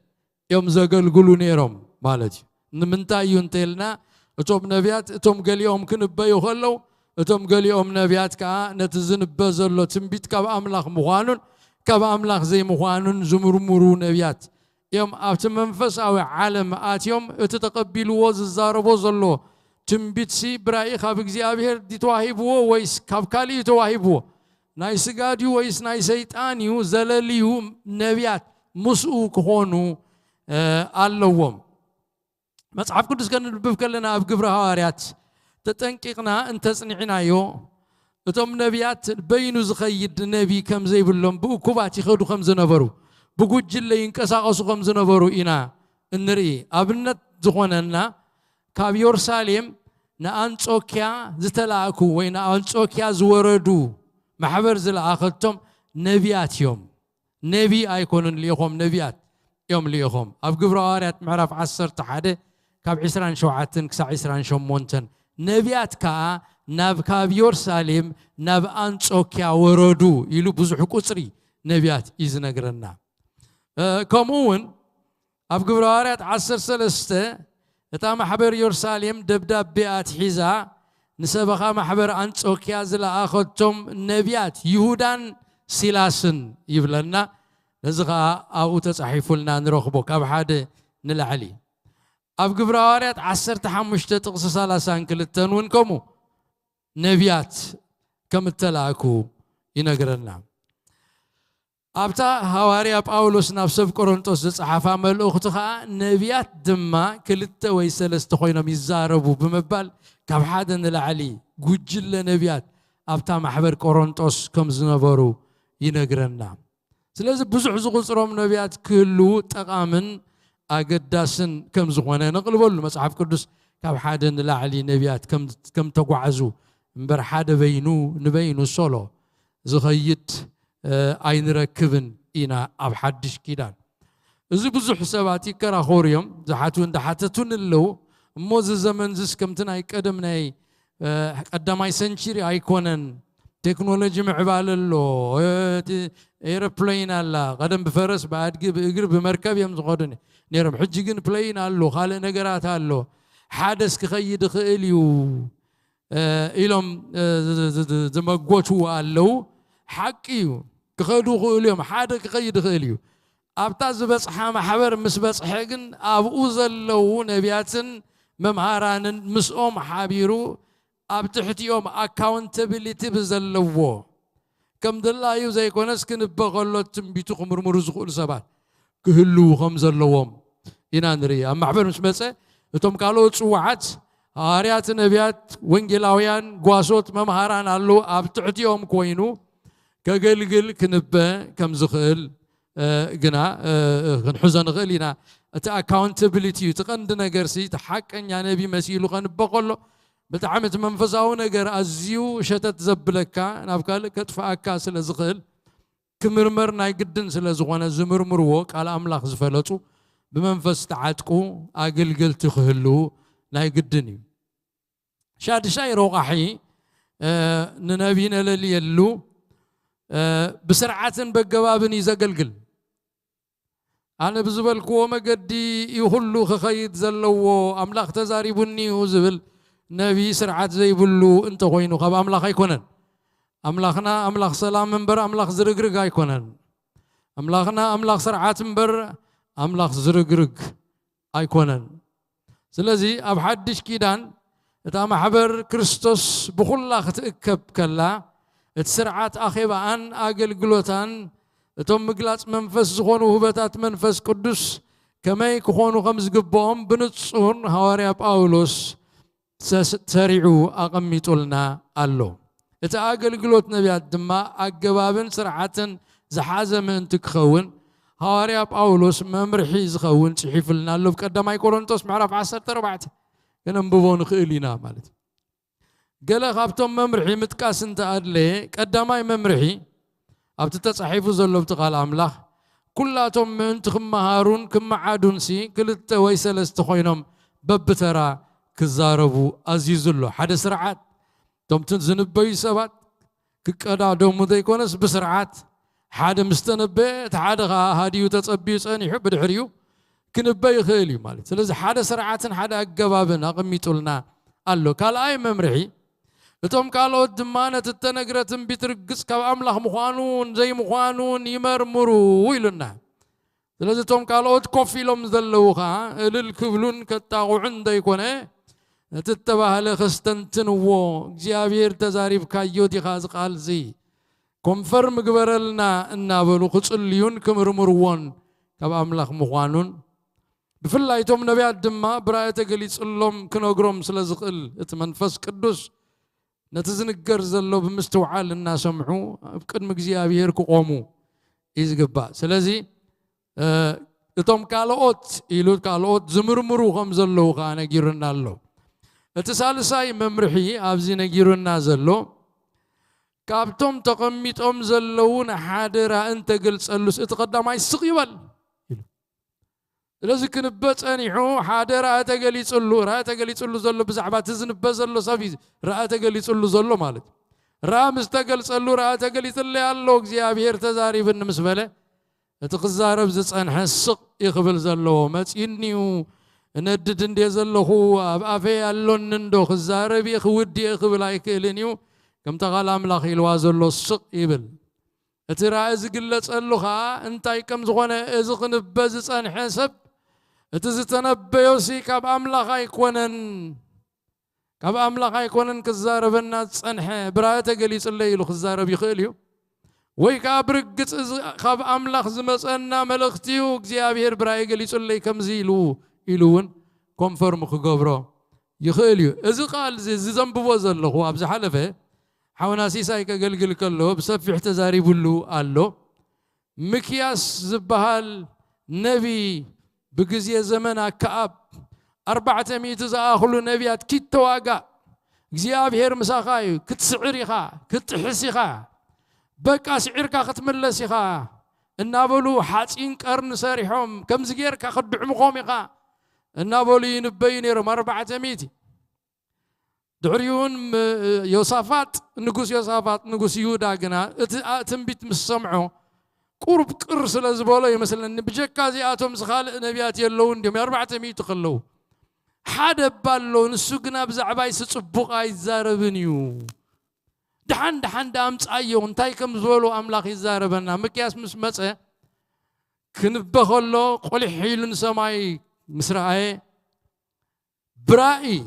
يوم زقلقلو نيرم مالتي نمنتا ينتلنا اتوم نبيات اتوم قال يوم كنبايو خلو اتوم قال يوم نبيات كا نتزن بزلو تنبيت كاب املاخ مخانون كاب املاخ زي مخانون زمرمرو نبيات يوم ابت منفس او عالم ات يوم تتقبلوا ززاربو زلو تنبيت سي براي خاب እግዚአብሔር ዲተዋሂብዎ ወይስ ካብ ካሊ ተዋሂብዎ ናይ ስጋዲው ወይስ ናይ ሰይጣኒው ዘለሊው ነቢያት ሙስኡ ከሆኑ አለዎም مصحف قدس كان بفكلنا بقبر هواريات تتنققنا انت صنعنايو اتم نبيات بينو زخيد نبي كم زي بلهم بكوبات يخدو خمس نفرو بقوجل ينقساقسو خمس نفرو إنا النري ابنت زخوننا كاب يورساليم نانصوكيا زتلاكو وين انصوكيا زوردو محبر زلاخلتم نبيات يوم نبي ايكونن ليهم نبيات يوم ليهم اب قبر هواريات معرف 10 حدا كاب 27 كسا 28 نبيات كا ناب كاب يورساليم ناب أنصوكيا وردو يلو بزح قصري نبيات يزنقرنا كمون أب قبرارات 10 اتا محبر يورساليم دبداب بيات حيزا نسبخا محبر أنصوكيا زلا أخذتم نبيات يهودان سلاسن يبلنا نزغا أو تصحيفلنا نرخبو كاب حدا نلعلي أب قبرارات 15 تقص 30 كلتن ونكمو نبيات كم تلاكو ينقرنا أبتا هواري باولوس نفسه كورنثوس صحافة ملؤختها نبيات دما كلتا ويسلست خوينا ميزاربو بمبال كاب حدا نلعلي قجل نبيات أبتا محبر كورنثوس كم زنبرو ينقرنا سلازم بزح زغصرهم نبيات كلو تقامن أقداسن كم زغوانا نقلبوا مصحف قدس كاب حدا نلعلي نبيات كم تقعزو مبر حدا بينو نبينو سولو زخيت أين ركبن إنا أب حدش كيدان إذا بزح سباتي كرا خوريوم زحاتون دحاتتون اللو موز الزمن زس كمتنا يقدمنا قداماي سنشيري أيكونن تكنولوجي معبال اللو ايربلين الله قدم بفرس بعد بقرب بمركب يوم زغدني نيرم حجيجن بلاين الله خالق نقرات الله حادث كخيد خيليو إلهم زمقوتو الله حقيو كخدو خيليوم حادث كخيد خيليو أبتاز بس حام حبر مس بس حقن أبوز الله نبياتن ممهران مسؤوم حبيرو أبتحتيوم accountability بزلوه كم دللا يوزي كونس كن بغلط تنبيتو خمر مرزقول سبات كهلو خمس اللوام إنا نري أما حبر مش بس توم قالوا تصوعات هاريات نبيات وينجلاويان قواسوت ممهران الله أبتحتيوم كوينو كقلقل كنبه كم زخل جنا خنحزن غلينا أت accountability تقندنا جرسي تحق أن يعني نبي مسيلو خن بقوله بتعمت منفساو نجر أزيو شتت زبلكا نافكال كتفاكا سلزخل كمرمر نايقدن سلزخوانا زمرمر ووك على أملاخ زفلتو بمنفس تعاتكو أقلقل تخهلو نايقدني شاد شاي روقاحي ننابينا لليلو بسرعة بقوابني زقلقل أنا بزبالكو مقدي يخلو خخيط زلو أملاخ تزاريبني وزبل نبي سرعات زي بلو انت خوينو خب أملاخ يكونن أملاخنا أملاخ سلام منبر أملاخ زرقرق يكونن أملاخنا أملاخ سرعات منبر أملاخ زرقرق يكونن سلازي أب حدش كيدان إتا محبر كريستوس بخلاخ تأكب كلا السرعات أخيبا أن أقل قلوتان إتم مقلات منفس زخونو هبتات منفس قدس كما يكونو خمس قبهم بنتصون هواري باولوس سريعو أقميتولنا الله إتأقل قلوت نبيات دما أقبابن سرعة زحازة من تكخون هواري باولوس ممرحي زخون تحيف لنا اللو بكدما يكورنتوس معرف 10 4 كننببو نخئلينا مالت قال خابتم ممرحي متكاس انت أدلي قداماي ممرحي أبت تصحيفو زلو بتقال أملاح كلاتهم من تخم هارون كم عادون سي كلت ويسلست خوينهم ببترا كزاربو أزيزلو حدا سرعات توم تنزنبي سبات كقدا دوم ديكونس بسرعات حدا مستنبي حدا هاديو تصبيو صني يحب دحريو كنبي خيلي مالت لذا حدا سرعات حدا أجبابنا قميتولنا قالو قال أي ممرحي توم قالوا دمانة التنقرة بيترقص كأملاح مخانون زي مخانون يمرمروا ويلنا لذا توم قالوا كوفي لهم ذلوها للكفلون كتاغو عنده يكون تتبه لخستنتنو جابير تزاريب كايو دي خاز قال زي كونفرم قبرلنا النابلو قصليون كمرمروون كأملاح مخانون بفلايتهم نبيات دما براية قليس اللهم كنوغروم سلازقل اتمنفس قدوس نتزنقر زلو بمستوعال الناس سمعوا بقدم እግዚአብሔር كقوموا يزقبا سلازي اتم قالوت يلوت قالوت زمرمرو خم زلو خا نغيرنا الله اتسالساي ممرحي ابزي نغيرنا زلو كابتم تقميتم زلون حادرا انت قلصلوس اتقدماي سقيبل لازم كنبت أنيحو حدا رأت قال يصلو زلو بزعبة تزنب زلو صافي رأت قال يصلو زلو مالت رامز تقل صلو رأت قال يصلي الله እግዚአብሔር تزاري بالنسبة تقزارب زصن حسق يقبل زلو متينيو ندد اندي زلو افي يالون ندو خزارب يخودي يقبل ايكلنيو كم تقال املاخ يلوا زلو سق يبل اترا از قلص اللوخا انتاي كم زغونه از خنبز صن حسب اتزتنبيو سي كاب املاخ ايكونن كزاربنا صنح براته قليص اللي يلو خزارب يخيليو وي كابرقص كاب املاخ زمصنا ملختيو እግዚአብሔር براي قليص اللي كمزيلو يلون كونفيرم خغبرو يخيليو از قال زي زنبو زلخو ابز حلفه حوناسي ساي كغلغل كلو بسفح تزاريبلو قالو مكياس زبحال نبي بجزية زمن كأب 400 زاخلو نبيات كيت تواقع እግዚአብሔር مساخاي كتسعريخا كتحسيخا بقى سعركا ختملسيخا النابلو حاصين قرن سريحهم كم زغيركا خدعمخوميخا النابلو ينبين يرم 400 دعريون يوسافات نغوس يودا غنا تنبيت مسمعو قرب قرس لازبوله يمثلن بجكا زياتهم زخال نبيات يلو انديم 400 تخلو حدا بالو نسو غنا بزعباي سصبق ايزاربنيو دحان دامصايو انتاي كم زولو املاخ يزاربنا مكياس مسمصه كنبخلو قولي حيلن سماي مسراي براي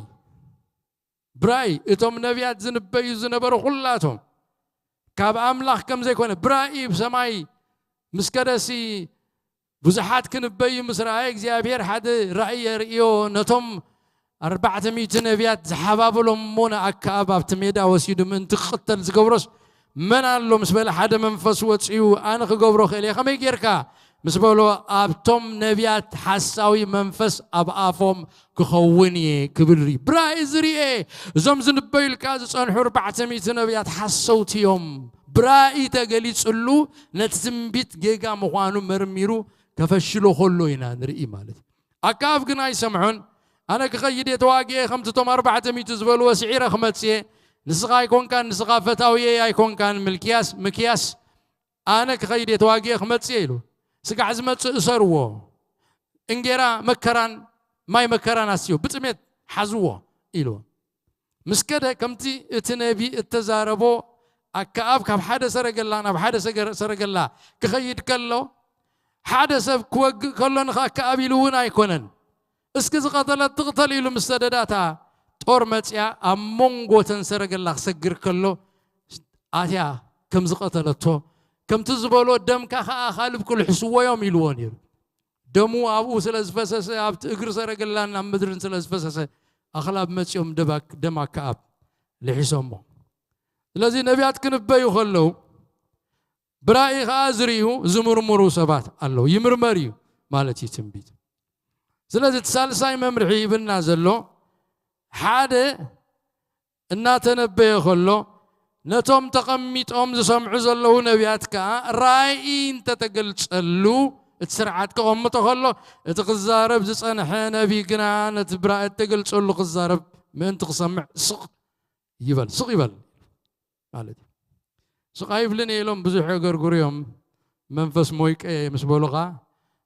اتم نبيات زنبيو زنبرو كلاتهم كاب املاخ كم زي كونه براي بسماي مسكدسي بزحات كنبي مسراي እግዚአብሔር حد رأي رئيو نتم 400 نبيات زحبابلهم مونا اكاباب تميدا وسيدو من تقتل زغبرس من الله مسبل حد منفس وصيو انا خغبرو خلي خمي غيركا مسبلو ابتم نبيات حساوي منفس اب افهم كخوني كبري برايزري زمزن بيلكا صنحو 400 نبيات حسوتيهم براي تغليصلو نتزمبيت جيغا مخانو مرميرو كفشلو خلو ينا نري مالت اكاف غنا يسمعون انا كخيد يتواقي 400 زبل وسعير خمتسي نسقا يكون كان نسقا فتاوي يكون كان مكياس انا كخيد يتواقي خمتسي له سقع عزمت اسرو انجرا مكران ماي مكران اسيو بتميت حزوه يلو مسكده كمتي اتنبي التزاربو اكاب كاب حدا سرقلا انا بحدا سرقلا كخيد كلو حدا سب كوق كلن كاب يلون ايكونن اسكز قتلت تقتل يلو مستدداتا طور مصيا امونغوتن سرقلا سغر كلو اتيا كم زقتلتو كم تزبلو دم كخا خالب كل حسوه يوم يلون دمو ابو سلازفسس ابت اغر سرقلانا مدرن سلازفسس اخلاب مصيوم دباك دماك اب لحسمو لذي نبيات كنبيو خلو براي خازريو زمرمرو سبات الله يمرمريو مالتي تنبيت سلازي تسالساي ممرحي بنا زلو حادة እናተነበየ ከሎ ነቶም ተቐሚጦም ዝሰምዑ ዘለዉ ነቢያት ከዓ ራእይ እንተተገልጸሉ እቲ ስርዓት ከቐምጦ ከሎ እቲ ክዛረብ ዝጸንሐ ነቢ ግና ነቲ ብራእይ ተገልጸሉ ክዛረብ ምእንቲ ክሰምዕ ስቕ ይበል ማለት ስቕ ኣይብልን ኢሎም ብዙሕ የገርግሩ እዮም መንፈስ ሞይቀ ምስ በሉኻ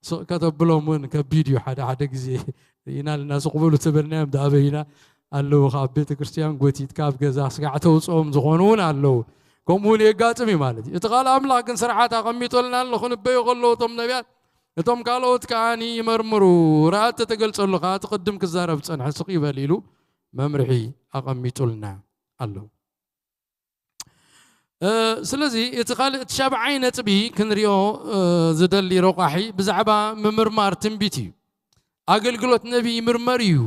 ስቕ ከተብሎም እውን ከቢድ እዩ ሓደ ግዜ ኢና ልናስቕ በሉ ተበልናዮም ዳበይና ኣለዉ ካብ ቤተ ክርስቲያን ጎቲት ካብ ገዛ ስጋዕ ተውፅኦም ዝኾኑ እውን ኣለዉ ከምኡውን የጋጥም እዩ ማለት እዩ እቲ ካልእ ኣምላኽ ግን ስርዓት ኣቐሚጦልና ኣሎ ክንበዩ ከለዉ እቶም ነቢያት እቶም ካልኦት ከዓኒ ይመርምሩ ራእይ ተተገልጸሉ ከዓ እቲ ቅድም ክዛረብ ፀንሐ ስቕ ይበል ኢሉ መምርሒ ኣቐሚጡልና ኣለዉ ስለዚ እቲ ካልእ እቲ ሻብዓይ ነጥቢ ክንሪኦ ዝደሊ ረቋሒ ብዛዕባ ምምርማር ትንቢት እዩ ኣገልግሎት ነቢ ይምርመር እዩ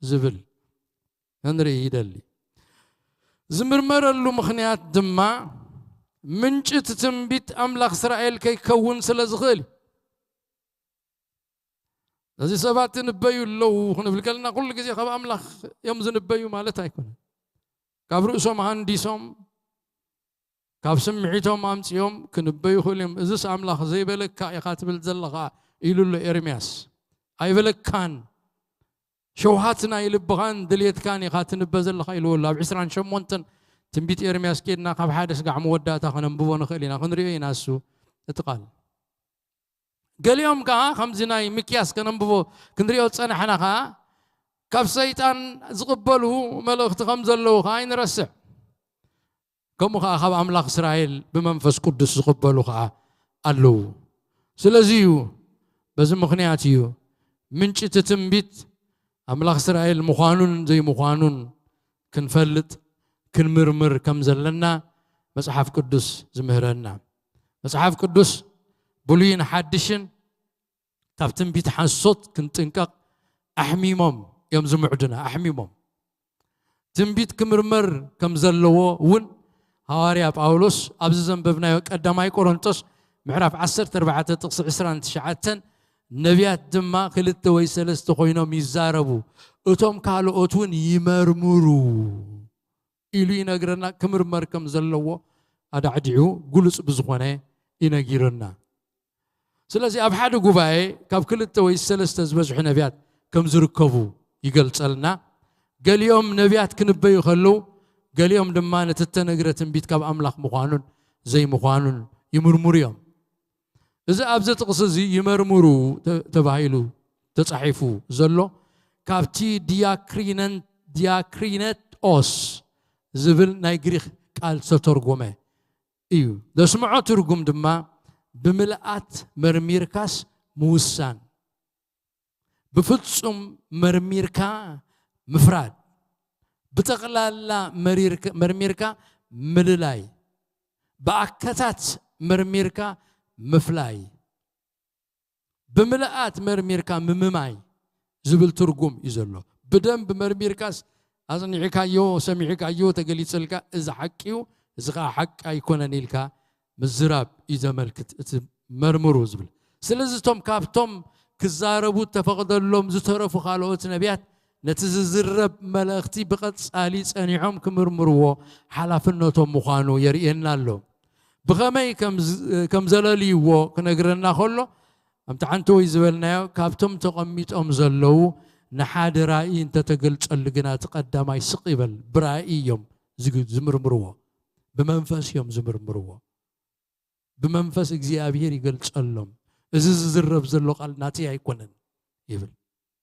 ዝብል ክንርኢ ይደሊ ዝምርመረሉ ምኽንያት ድማ ምንጭ እቲ ትንቢት ኣምላኽ እስራኤል ከይከውን ስለ ዝኽእል እዚ ሰባት ንበዩ ኣለዉ ክንብል ከለና ኩሉ ግዜ ካብ ኣምላኽ እዮም ዝንበዩ ማለት ኣይኮነን ካብ ርእሶም ሃንዲሶም ካብ ስምዒቶም ኣምፂኦም ክንበዩ ይኽእሉ እዮም እዚስ ኣምላኽ ዘይበለካ ኢኻ ትብል ዘለኻ ኢሉሎ ኤርምያስ ኣይበለካን ሸውሃትና ይልብኻን ድልየትካን ኢኻ ትንበ ዘለኻ ኢልዎ ኣብ 28 ትንቢት ኤርምያስ ኬድና ካብ ሓደ ስጋዕ መወዳእታ ከነንብቦ ንኽእል ኢና ክንሪኦ ኢና እሱ እቲ ቃል ገሊኦም ከዓ ከምዚ ናይ ሚክያስ ከነንብቦ ክንሪኦ ፀናሕና ከዓ ካብ ሰይጣን ዝቕበሉ መልእኽቲ ከም ዘለዉ ከዓ ይንረስዕ ከምኡ ከዓ ካብ ኣምላኽ እስራኤል ብመንፈስ ቅዱስ ዝቕበሉ ከዓ ኣለዉ ስለዚ እዩ በዚ ምኽንያት እዩ ምንጭ እቲ ትንቢት ኣምላኽ እስራኤል ምዃኑን ዘይምዃኑን ክንፈልጥ ክንምርምር ከም ዘለና መጽሓፍ ቅዱስ ዝምህረና መጽሓፍ ቅዱስ ብሉይን ሓድሽን ካብ ትንቢት ሓሶት ክንጥንቀቕ ኣሕሚሞም እዮም ዝምዕዱና ኣሕሚሞም ትንቢት ክምርመር ከም ዘለዎ እውን ሐዋርያ ጳውሎስ ኣብዚ ዘንበብናዮ ቀዳማይ ቆሮንቶስ ምዕራፍ 14 ጥቕሲ 29 ነቢያት ድማ ክልተ ወይ ሰለስተ ኮይኖም ይዛረቡ እቶም ካልኦት እውን ይመርምሩ ኢሉ ይነግረና ክምርመር ከም ዘለዎ ኣዳዕዲዑ ግሉጽ ብዝኾነ ይነጊረና ስለዚ ኣብ ሓደ ጉባኤ ካብ ክልተ ወይ ሰለስተ ዝበዝሑ ነቢያት ከም ዝርከቡ ይገልጸልና ገሊኦም ነቢያት ክንበዩ ከለዉ ገሊኦም ድማ ነቲ ተነግረ ትንቢት ካብ ኣምላኽ ምዃኑን ዘይምዃኑን ይምርምሩ እዮም እዚ ኣብዚ ጥቕሲ እዚ ይመርምሩ ተባሂሉ ተጻሒፉ ዘሎ ካብቲ ዲያክሪነቶስ ዝብል ናይ ግሪክ ቃል ዝተተርጎመ እዩ ዘስምዖ ትርጉም ድማ ብምልኣት መርሚርካስ ምውሳን ብፍጹም መርሚርካ ምፍራድ ብጠቕላላ መርሚርካ ምልላይ ብኣከታት መርሚርካ ምፍላይ ብምልኣት መርሚርካ ምምማይ ዝብል ትርጉም እዩ ዘሎ ብደንብ መርሚርካስ ኣጽኒዕካዮ ሰሚዕካዮ ተገሊጽልካ እዚ ሓቂዩ እዚ ከዓ ሓቂ ኣይኮነን ኢልካ ምዝራብ እዩ ዘመልክት እቲ መርምሩ ዝብል ስለዚ እቶም ካብቶም ክዛረቡ ተፈቕደሎም ዝተረፉ ካልኦት ነቢያት ነቲ ዝዝረብ መልእኽቲ ብቐጻሊ ጸኒዖም ክምርምርዎ ሓላፍነቶም ምዃኑ የርእየና ኣሎ ብኸመይ ከም ዘለልይዎ ክነግረና ከሎ ኣብቲ ሓንቲ ወይ ዝበልናዮ ካብቶም ተቐሚጦም ዘለዉ ንሓደ ራእይ እንተተገልጸሉ ግና እቲ ቀዳማይ ስቕ ይበል ብራእይ እዮም ዝምርምርዎ ብመንፈስ እዮም ዝምርምርዎ ብመንፈስ እግዚኣብሔር ይገልጸሎም እዚ ዝዝረብ ዘሎ ቃል ናተይ ኣይኮነን ይብል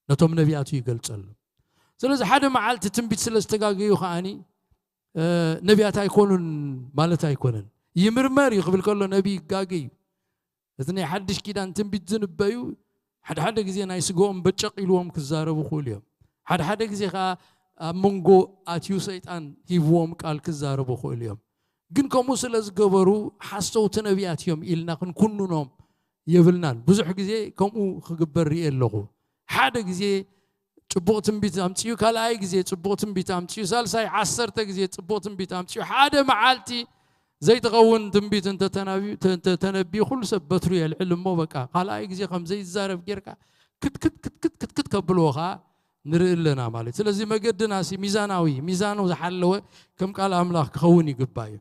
ነቶም ነቢያቱ ይገልጸሎም ስለዚ ሓደ መዓልቲ ትንቢት ስለ ዝተጋገዩ ከዓኒ ነቢያት ኣይኮኑን ማለት ኣይኮነን ይምርመር ይኽብል ከሎ ነቢይ ይጋገዩ እቲ ናይ ሓድሽ ኪዳን ትንቢት ዝንበዩ ሓደ ግዜ ናይ ስግኦም በጨቕ ኢልዎም ክዛረቡ ክእሉ እዮም ሓደ ግዜ ከዓ ኣብ መንጎ ኣትዩ ሰይጣን ሂብዎም ቃል ክዛረቡ ክእሉ እዮም ግን ከምኡ ስለ ዝገበሩ ሓሰውቲ ነቢያት እዮም ኢልና ክንኩንኖም የብልናን ብዙሕ ግዜ ከምኡ ክግበር ርኢ ኣለኹ ሓደ ግዜ ጽቡቕ ትንቢት ኣምፅኡ ካልኣይ ግዜ ጽቡቕ ትንቢት ኣምፅኡ ሳልሳይ 10 ግዜ ጽቡቕ ትንቢት ኣምፅኡ ሓደ መዓልቲ ዘይተኸውን ትንቢት እንተተነቢዩ ኩሉ ሰብ በትሩ የልዕል እሞ በቃ ካልኣይ ግዜ ከም ዘይዛረብ ጌርካ ክትክት ከብልዎ ከዓ نرئ لنا مالت سلازي مقدنا سي ميزاناوي ميزانو زحلوه كم قال أملاك كوني قبايو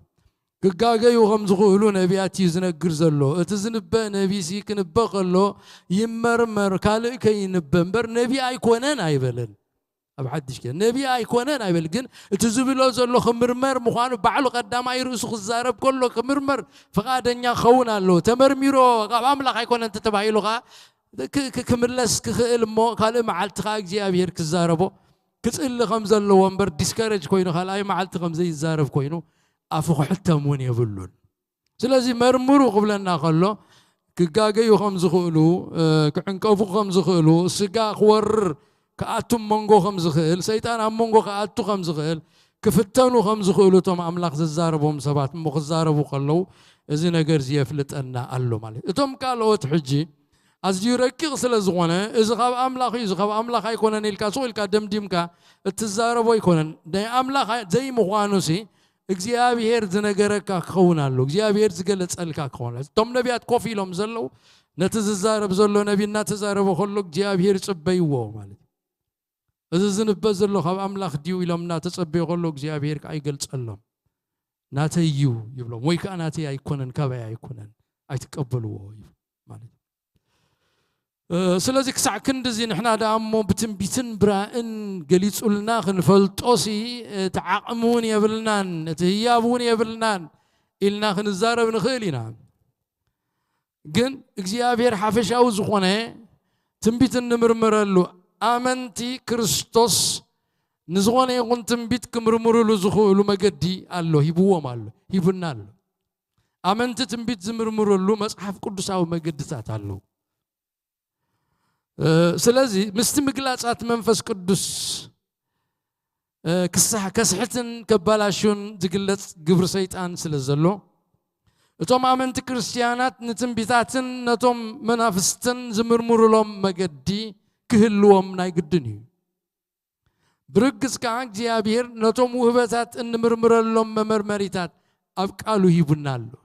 كقاقيو غمز غولو نبياتي زنقر زلو اتزنبا نبي سيك نبقلو يمرمر كالي كي نبنبر نبي ايكونان ايبلن أبحدش كده نبي ايكونان ايبل جن اتزبلو زلو خمرمر مخانو بعلو قدام اي رؤوس الزارب كله خمرمر فقادنيا خونا له تمرميرو املاك ايكونان تتبايلو غا كملس كخيل مو كالي معلت خاك جابير كزاربو كتسل خمز له ومبر ديسكارج كوينو خالاي معلت خمزي الزارب كوينو أفوق حتى مون يبلون سلازي مرمرو قبلنا خلو كجاجيو خمس خلو كعنكافو خمس خلو سجا خور كأتم مونغو خمس خيل سيطان أم مونغو كأتو خمس خيل كفتانو خمس خلو توم أملاك زاربهم سبات مخ زاربو خلو إذا نجر زيفلت أن ألو مالي توم قالوا تحجي أزجي ركيق سلازوانا إذا خاب أملاك يكونن الكاسو الكادم ديمكا التزاربو يكونن ده أملاك زي مخانوسي እግዚአብሔር ዝነገረካ ክኸውናሉ እግዚአብሔር ዝገለጸልካ ክኸውናሉ ቶም ነቢያት ኮፍ ኢሎም ዘለው ነቲ ዝዛረብ ዘሎ ነቢና ተዛረበ ከሎ እግዚአብሔር ጽበይዎ ማለት እዚ ዝንበብ ዘሎ ካብ ኣምላኽ ድዩ ኢሎምና ተጸበይ ከሎ እግዚአብሔር ኣይገልጸሎም ናተዩ ይብሎም ወይ ከዓ ናተይ ኣይኮነን ካባይ ኣይኮነን ኣይትቀበልዎ ማለት سلازي كسع كندزي نحنا دامو بتنبيتن براءن قليصولنا خنفلطوسي تعقمون يبلنان تهيابون يبلنان إلنا خنزارب نخيلنا جن እግዚአብሔር حافشاو زخونه تنبيتن نمرمرلو آمنتي كريستوس نزغونه يكون تنبيت كمرمرلو زخولو مقدي الله يبوه مالو يبنالو آمنتي تنبيت زمرمرلو مصحف قدساو مقدسات الله سلازي مستمقلات منفس قدس كسحتن كبالاشون زقلت قبر سيطان سلازلو اتوم آمنت كريستيانات نتنبيتاتن نتوم منافستن زمرمر لهم مقدي كهلوهم ناي قدني برقس كاك جيابير نتوم وهبتات ان مرمر لهم ممرمريتات أبقالو يبنالو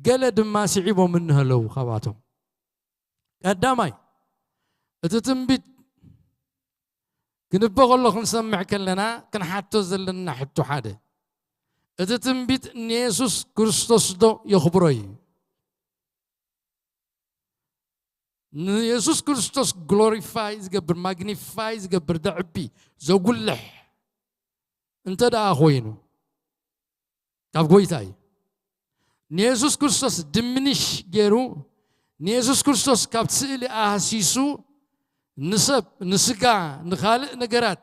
قلد ما سعيبو منها لو خواتهم قدامي تتنبيت كنبغى الله نسمع كلنا كن حتى زلنا حتى حدا تتنبيت ان يسوع كريستوس دو يخبري يسوع كريستوس glorifies قبر magnifies قبر دعبي زوجله انت دا اخوينو كاف قويتاي يسوع كريستوس دمنش جيرو يسوع كريستوس كاف تسالي احاسيسو نسب نسقع نخالق نقرات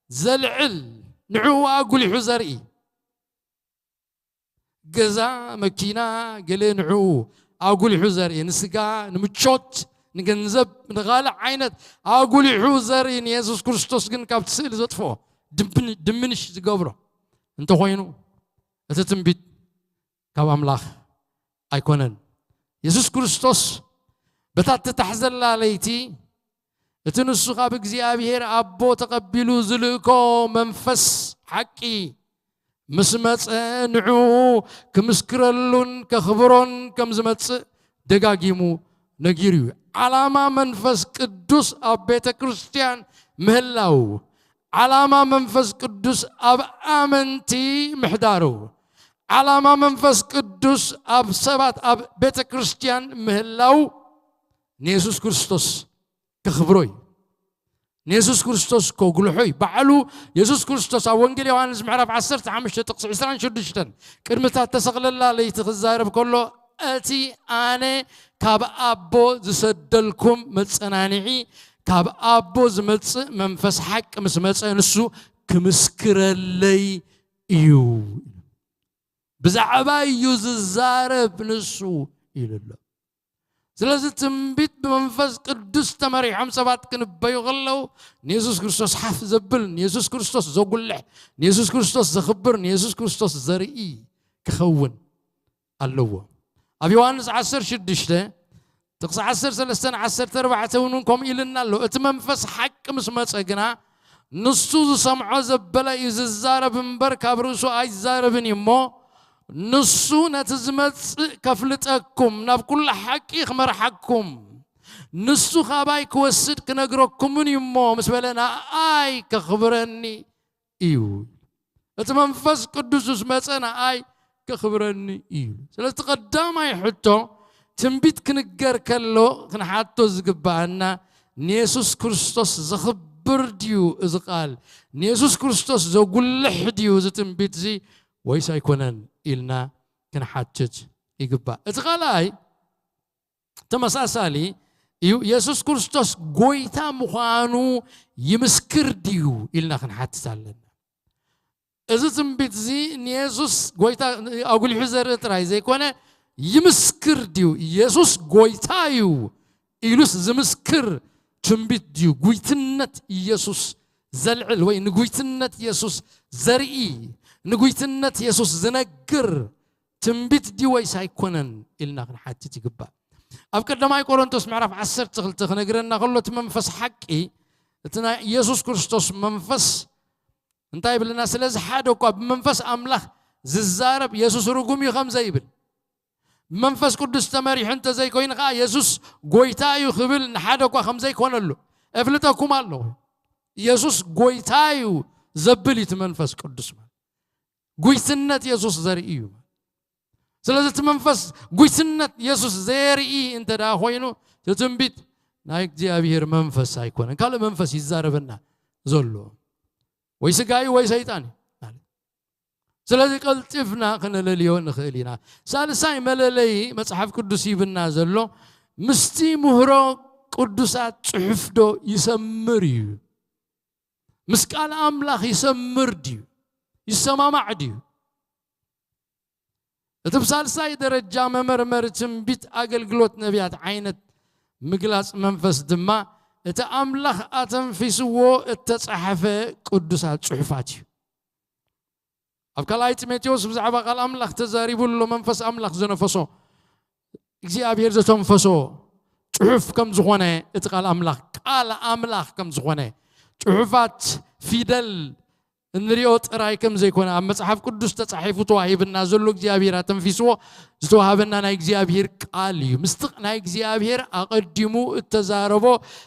زلعل نعو أقول حزري جزا مكينا قلي نعو أقول حزري نسقع نمتشوت نجنزب نخالق عينت أقول حزري يسوع كريستوس جن كابت سيل زطفو دمنش زقبره أنت خوينو أتتنبيت كاب أملاخ أيكونن يسوع كريستوس بتات تحزن عليتي اتنسو خاب እግዚአብሔር አቦ ተቀቢሉ ዝልእኮ መንፈስ ሓቂ مسمص نعو كمسكرلون كخبرون كمزمص دغاغيمو نغيريو علامه منفس قدوس اب بيت كريستيان مهلاو علامه منفس قدوس اب امنتي محدارو علامه منفس قدوس اب سبات اب بيت كريستيان مهلاو يسوع كريستوس كخبروي يسوع كريستوس كوغلحوي بعلو يسوع كريستوس وانجيل يوحنس معرف 10 5 تقص 20 شدشتن كرمتا تسقل الله ليتخزارب كله اتي انا كاب ابو زسدلكم مصنانعي كاب ابو زمص منفس حق مسمص نسو كمسكرلي يو بزعبا يززارب نسو الى الله سلازم تنبيت بمنفس قدوس تمري حمسبات كنبيو غلو يسوع كريستوس حاف زبل يسوع كريستوس زغلح يسوع كريستوس زخبر يسوع كريستوس زرئي كخون اللو ابي يوحنس 10 6 تقص 10 3 10 4 ونكم إلنا له اتمنفس حق مسمصغنا نسو سمعو زبلا يززارب منبر كابرسو اي زاربن يمو نسو نتزمت كفلتكم ناب كل حقي خمر حقكم نسو خاباي كوسد كنقرأكم من يمو مسبلنا آي كخبرني إيو أتمنفس قدوس مسنا آي كخبرني إيو سلست قدام أي حتى تنبيت كنقر كله كنحاتو زقبانا نيسوس كريستوس زخبر ديو إذا قال نيسوس كريستوس زقلح ديو إذا تنبيت زي ويسا يكونن إلنا كنحاتج يقبا إذا قال أي تمساسالي يسوس كريستوس قويتا مخانو يمسكر ديو إلنا كنحاتسالن إذا تنبيت زي نيسوس قويتا أقول حزر تراي زي كونه يمسكر ديو يسوس قويتايو إلوس زمسكر تنبيت ديو قويتنت يسوس زلعل وي نقويتنت يسوس زرئي نقويتنت يسوس زنقر تنبيت ديو ويسا يكونن إلنا كنحاتج يقبا أفكر لما يقولونتوس معرف عسر تغلتخ نقرنا قلو تمنفس حقي اتنا يسوس كريستوس منفس انتاي بلنا سلاز حادو قاب منفس أملاخ ززارب يسوس رقومي خمزة يبل منفس قدس تماريح انت زي كوين غا يسوس قويتايو خبل نحادو قا خمزة يكون اللو افلتاكم اللو يسوس قويتايو زبلي تمنفس قدس قويتنت يسوس زرئيو سلازة تمنفس قويتنت يسوس زرئي انت دا خوينو تتنبيت نايك جابير منفس هيكون قال منفس يزاربنا زولو ويسقاي ويسيطاني سلازي قلتفنا خنا لليون نخيلينا سالساي مللي مصحف قدسي بنا زلو مستي مهرو قدسات صحف دو يسمريو مسقال املاخ يسمر ديو يسمامع ديو تبسالساي درجة ممرمر تنبيت أقلقلوت نبيات عينت مقلاص منفس دما اتا املاخ اتنفسو التصحفه قدسات صحفاتي أبكال تيموثاوس بزعبا قال أملاخ تزاريبو له منفس أملاخ زنفسو እግዚአብሔር ዘተንፈሶ ጽሑፍ ከም ዝኾነ እቲ ቃል ኣምላኽ ከም ዝኾነ ጽሑፋት ፊደል እንሪኦ ጥራይ ከም ዘይኮነ ኣብ መጽሓፍ ቅዱስ ተጻሒፉ ተዋሂብና ዘሎ እግዚአብሔር ተንፊስዎ ዝተዋሃበና ናይ እግዚአብሔር ቃል እዩ ምስቲ ናይ እግዚአብሔር ኣቀዲሙ እተዛረቦ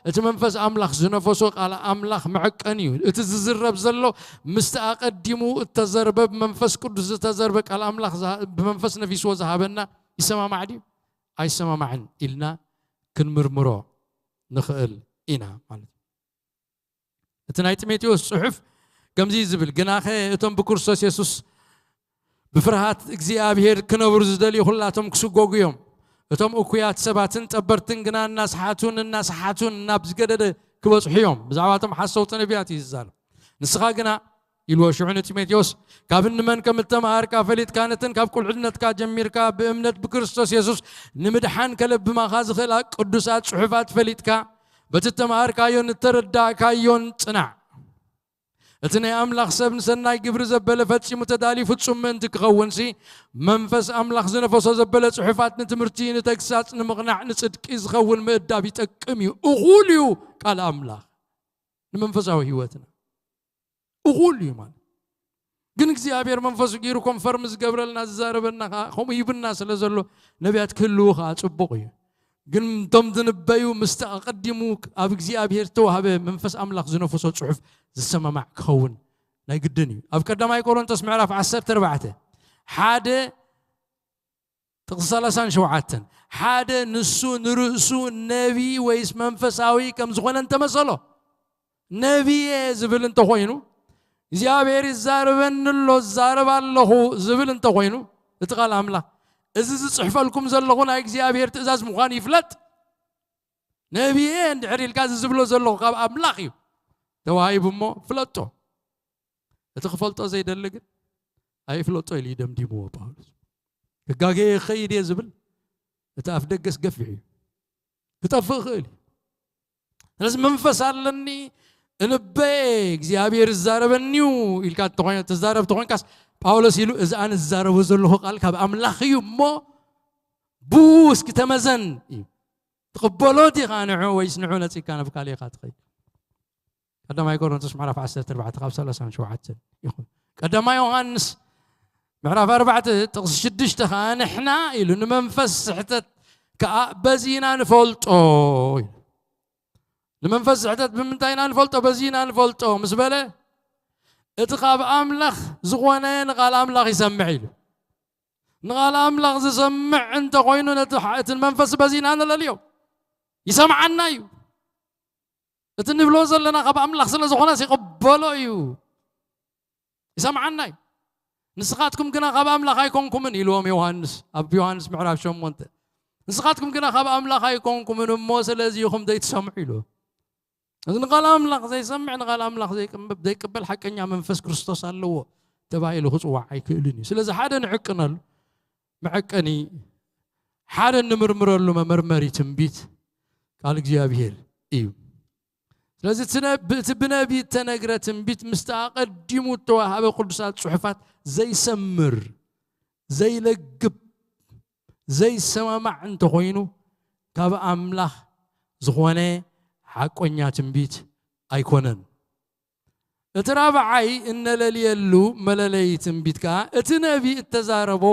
እቲ መንፈስ ኣምላኽ ዝነፈሶ ቃል ኣምላኽ መዐቀን እዩ እቲ ዝዝረብ ዘሎ ምስቲ ኣቀዲሙ እተዘርበ መንፈስ ቅዱስ ዝተዘርበ ቃል ኣምላኽ ብመንፈስ ነፊስዎ ዝሃበና ይሰማማዕ ድዩ ኣይሰማማዕን ኢልና ክንምርምሮ ንኽእል ኢና ማለት እቲ ናይ ጢሞቴዎስ ጽሑፍ كمزي زبل جناخه اتم بكرسوس يسوس بفرحات እግዚአብሔር كنبر زدلي ሁላቶም ክስጎጉዮም እቶም እኩያት ሰባትን ጠበርትን ግና እናስ ሓቱን ናብዝገደደ ክበጽሕዮም ብዛዕባቶም ሓሰውት ነቢያት ይዛሉ ንስኻ ግና ኢልዎ ሽዑን ጢሞቴዎስ ካብ እንመን ከም ተማሃርካ ፈሊጥካ ነትን ካብ ቁልዕነትካ ጀሚርካ በእምነት በክርስቶስ ኢየሱስ ንምድሓን ከለብማኻ ዝኽእል ቅዱሳት ጽሑፋት ፈሊጥካ በተተማሃርካዮን ተረዳእካዮን ጽናዕ اتني أملاخ سبن سناي قبر زبالة فتشي متدالي فتشم من تكغونسي منفس أملاخ زنفوس زبالة صحفات نتمرتين تكسات نمغنع نصدق إز خون مدابي تكمي أغوليو قال أملاخ نمنفس أو هيوتنا أغوليو مان قن እግዚአብሔር መንፈስ ጊሩ ኮንፈርምስ ገብረልና ዘዛረበና ኸም ይብና ስለዘሎ ነቢያት ክልውኻ ጽቡቕ እዩ ግን ቶም ዝንበዩ ምስተቀድሙ ኣብ እግዚአብሔር ተዋሃበ መንፈስ ኣምላኽ ዝነፈሶ ጽሑፍ ዝሰማማዕ ክኸውን ናይ ግድን እዩ ኣብ ቀዳማይ ቆሮንቶስ ምዕራፍ 14 ሓደ ተቕሰላሳን ሸውዓተን ሓደ ንሱ ንርእሱ ነቢ ወይስ መንፈሳዊ ከም ዝኾነ እንተመሰሎ ነቢየ ዝብል እንተኾይኑ እግዚአብሔር ይዛረበንሎ ዛረባለሁ ዝብል እንተኾይኑ እቲ ቃል ኣምላኽ እዚ ዝጽሕፈልኩም ዘለኹ ናይ እግዚአብሔር ትእዛዝ ምዃን ይፍለጥ ነቢየ እንድሕር ኢልካ ዝብሎ ዘለኹ ካብ ኣምላኽ እዩ ተዋሂቡ እሞ ፍለጦ እቲ ክፈልጦ ዘይደሊ ግን ኣይፍለጦ ኢሉ ይደምዲምዎ ጳውሎስ ክጋጌ ኸይድ እየ ዝብል እቲ ኣፍ ደገስ ገፊሕ እዩ ክጠፍእ ክእል እዩ ስለዚ መንፈስ ኣለኒ እንበ እግዚአብሔር ዝዛረበኒዩ ኢልካ ትዛረብ ተኾንካስ ጳውሎስ ኢሉ እዚ ኣነ ዝዛረቦ ዘለኹ ቃል ካብ ኣምላኽ እዩ እሞ እስኪ ተመዘን እዩ تقبلوا دي خانعوا ويسنعوا نتيكا نبكالي خاتخي قدما يقولون تسمع رفع 14 35 شو عدتن يقول قدما يوهانس معرف 4 تقص شدش تخان احنا إلو نمنفس حتى كأبزينا نفولتو لمنفس حتت بمنتين نفلطو بزينا نفلطو مسبله اتقاب أملخ زغوانين قال أملخ يسمع له نقال أملخ زسمع أنت قوينو نتحقت المنفس بزينا أنا اليوم يسمع عنا يو اتنبلوز لنا قاب أملخ سلا زغوانا سيقبلو يو يسمع عنا نسخاتكم كنا قاب أملخ يكونكم من يلوم يوحنس أب يوحنس معرف شو منت نسخاتكم كنا قاب أملخ يكونكم من موسى الذي يخم ديت سمع له نقال أملخ زي سمع نقال أملخ زي بدي يقبل حقنا منفس كريستوس الله تبعي له خصوع يكلني سلازي حدا نعقنا له معقني حدا نمرمر له مرمري تنبيت قال እግዚአብሔር እዩ ስለዚህ ትብነቢ ተነግረ ትንቢት مستقدم ተዋሃበ ቅዱሳት ጽሑፋት ዘይሰምር ዘይለግብ ዘይሰማማዕ እንተ ኮይኑ ካብ ኣምላኽ ዝኾነ ሓቆኛ ትንቢት ኣይኮነን እቲ ራብዓይ እነለልየሉ መለለይ ትንቢት ከዓ እቲ ነቢ እተዛረቦ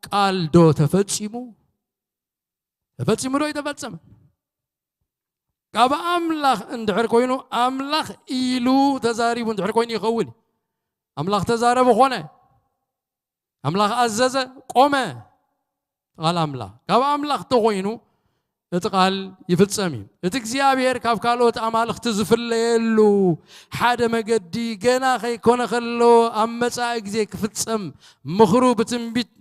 ቃል ዶ ተፈጺሙ ዶ ይተፈጸመ ካብ ኣምላኽ እንድሕር ኮይኑ ኣምላኽ ኢሉ ተዛሪቡ እንድሕር ኮይኑ ይኸውን ኣምላኽ ተዛረበ ኾነ ኣምላኽ ኣዘዘ ቆመ ቃል ኣምላኽ ካብ ኣምላኽ ተኾይኑ እቲ ቃል ይፍጸም እዩ እቲ እግዚኣብሔር ካብ ካልኦት ኣማልኽቲ ዝፍለየሉ ሓደ መገዲ ገና ከይኮነ ከሎ ኣብ መጻኢ ግዜ ክፍጸም ምኽሩ ብትንቢት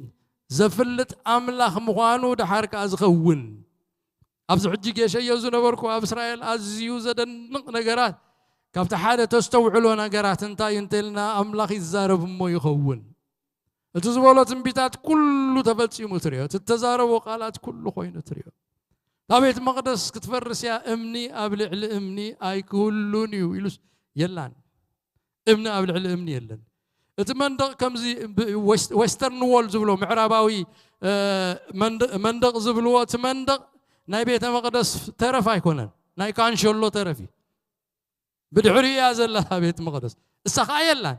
ዘፍልጥ ኣምላኽ ምዃኑ ድሓር ከዓ ዝኸውን ኣብዚ ሕጂ ገሸዮ ዝነበርኩ ኣብ እስራኤል ኣዝዩ ዘደንቕ ነገራት ካብቲ ሓደ ተስተውዕሎ ነገራት እንታይ እንተልና ኣምላኽ ይዛረብ እሞ ይኸውን እቲ ዝበሎ ትንቢታት ኩሉ ተፈጺሙ ትሪኦ እቲ ተዛረቦ ቃላት ኩሉ ኮይኑ ትሪኦ ኣብ ቤተ መቕደስ ክትፈርስ ያ እምኒ ኣብ ልዕሊ እምኒ ኣይክህሉን እዩ ኢሉስ የላን እምኒ ኣብ ልዕሊ እምኒ የለን እቲ መንደቕ ከምዚ ዌስተርን ዎል ዝብሎ ምዕራባዊ መንደቕ ዝብልዎ እቲ መንደቕ ናይ ቤተ መቕደስ ተረፍ ኣይኮነን ናይ ካንሸሎ ተረፊ ብድሕሪ እያ ዘላ ቤተ መቕደስ እሳ ከዓ የላን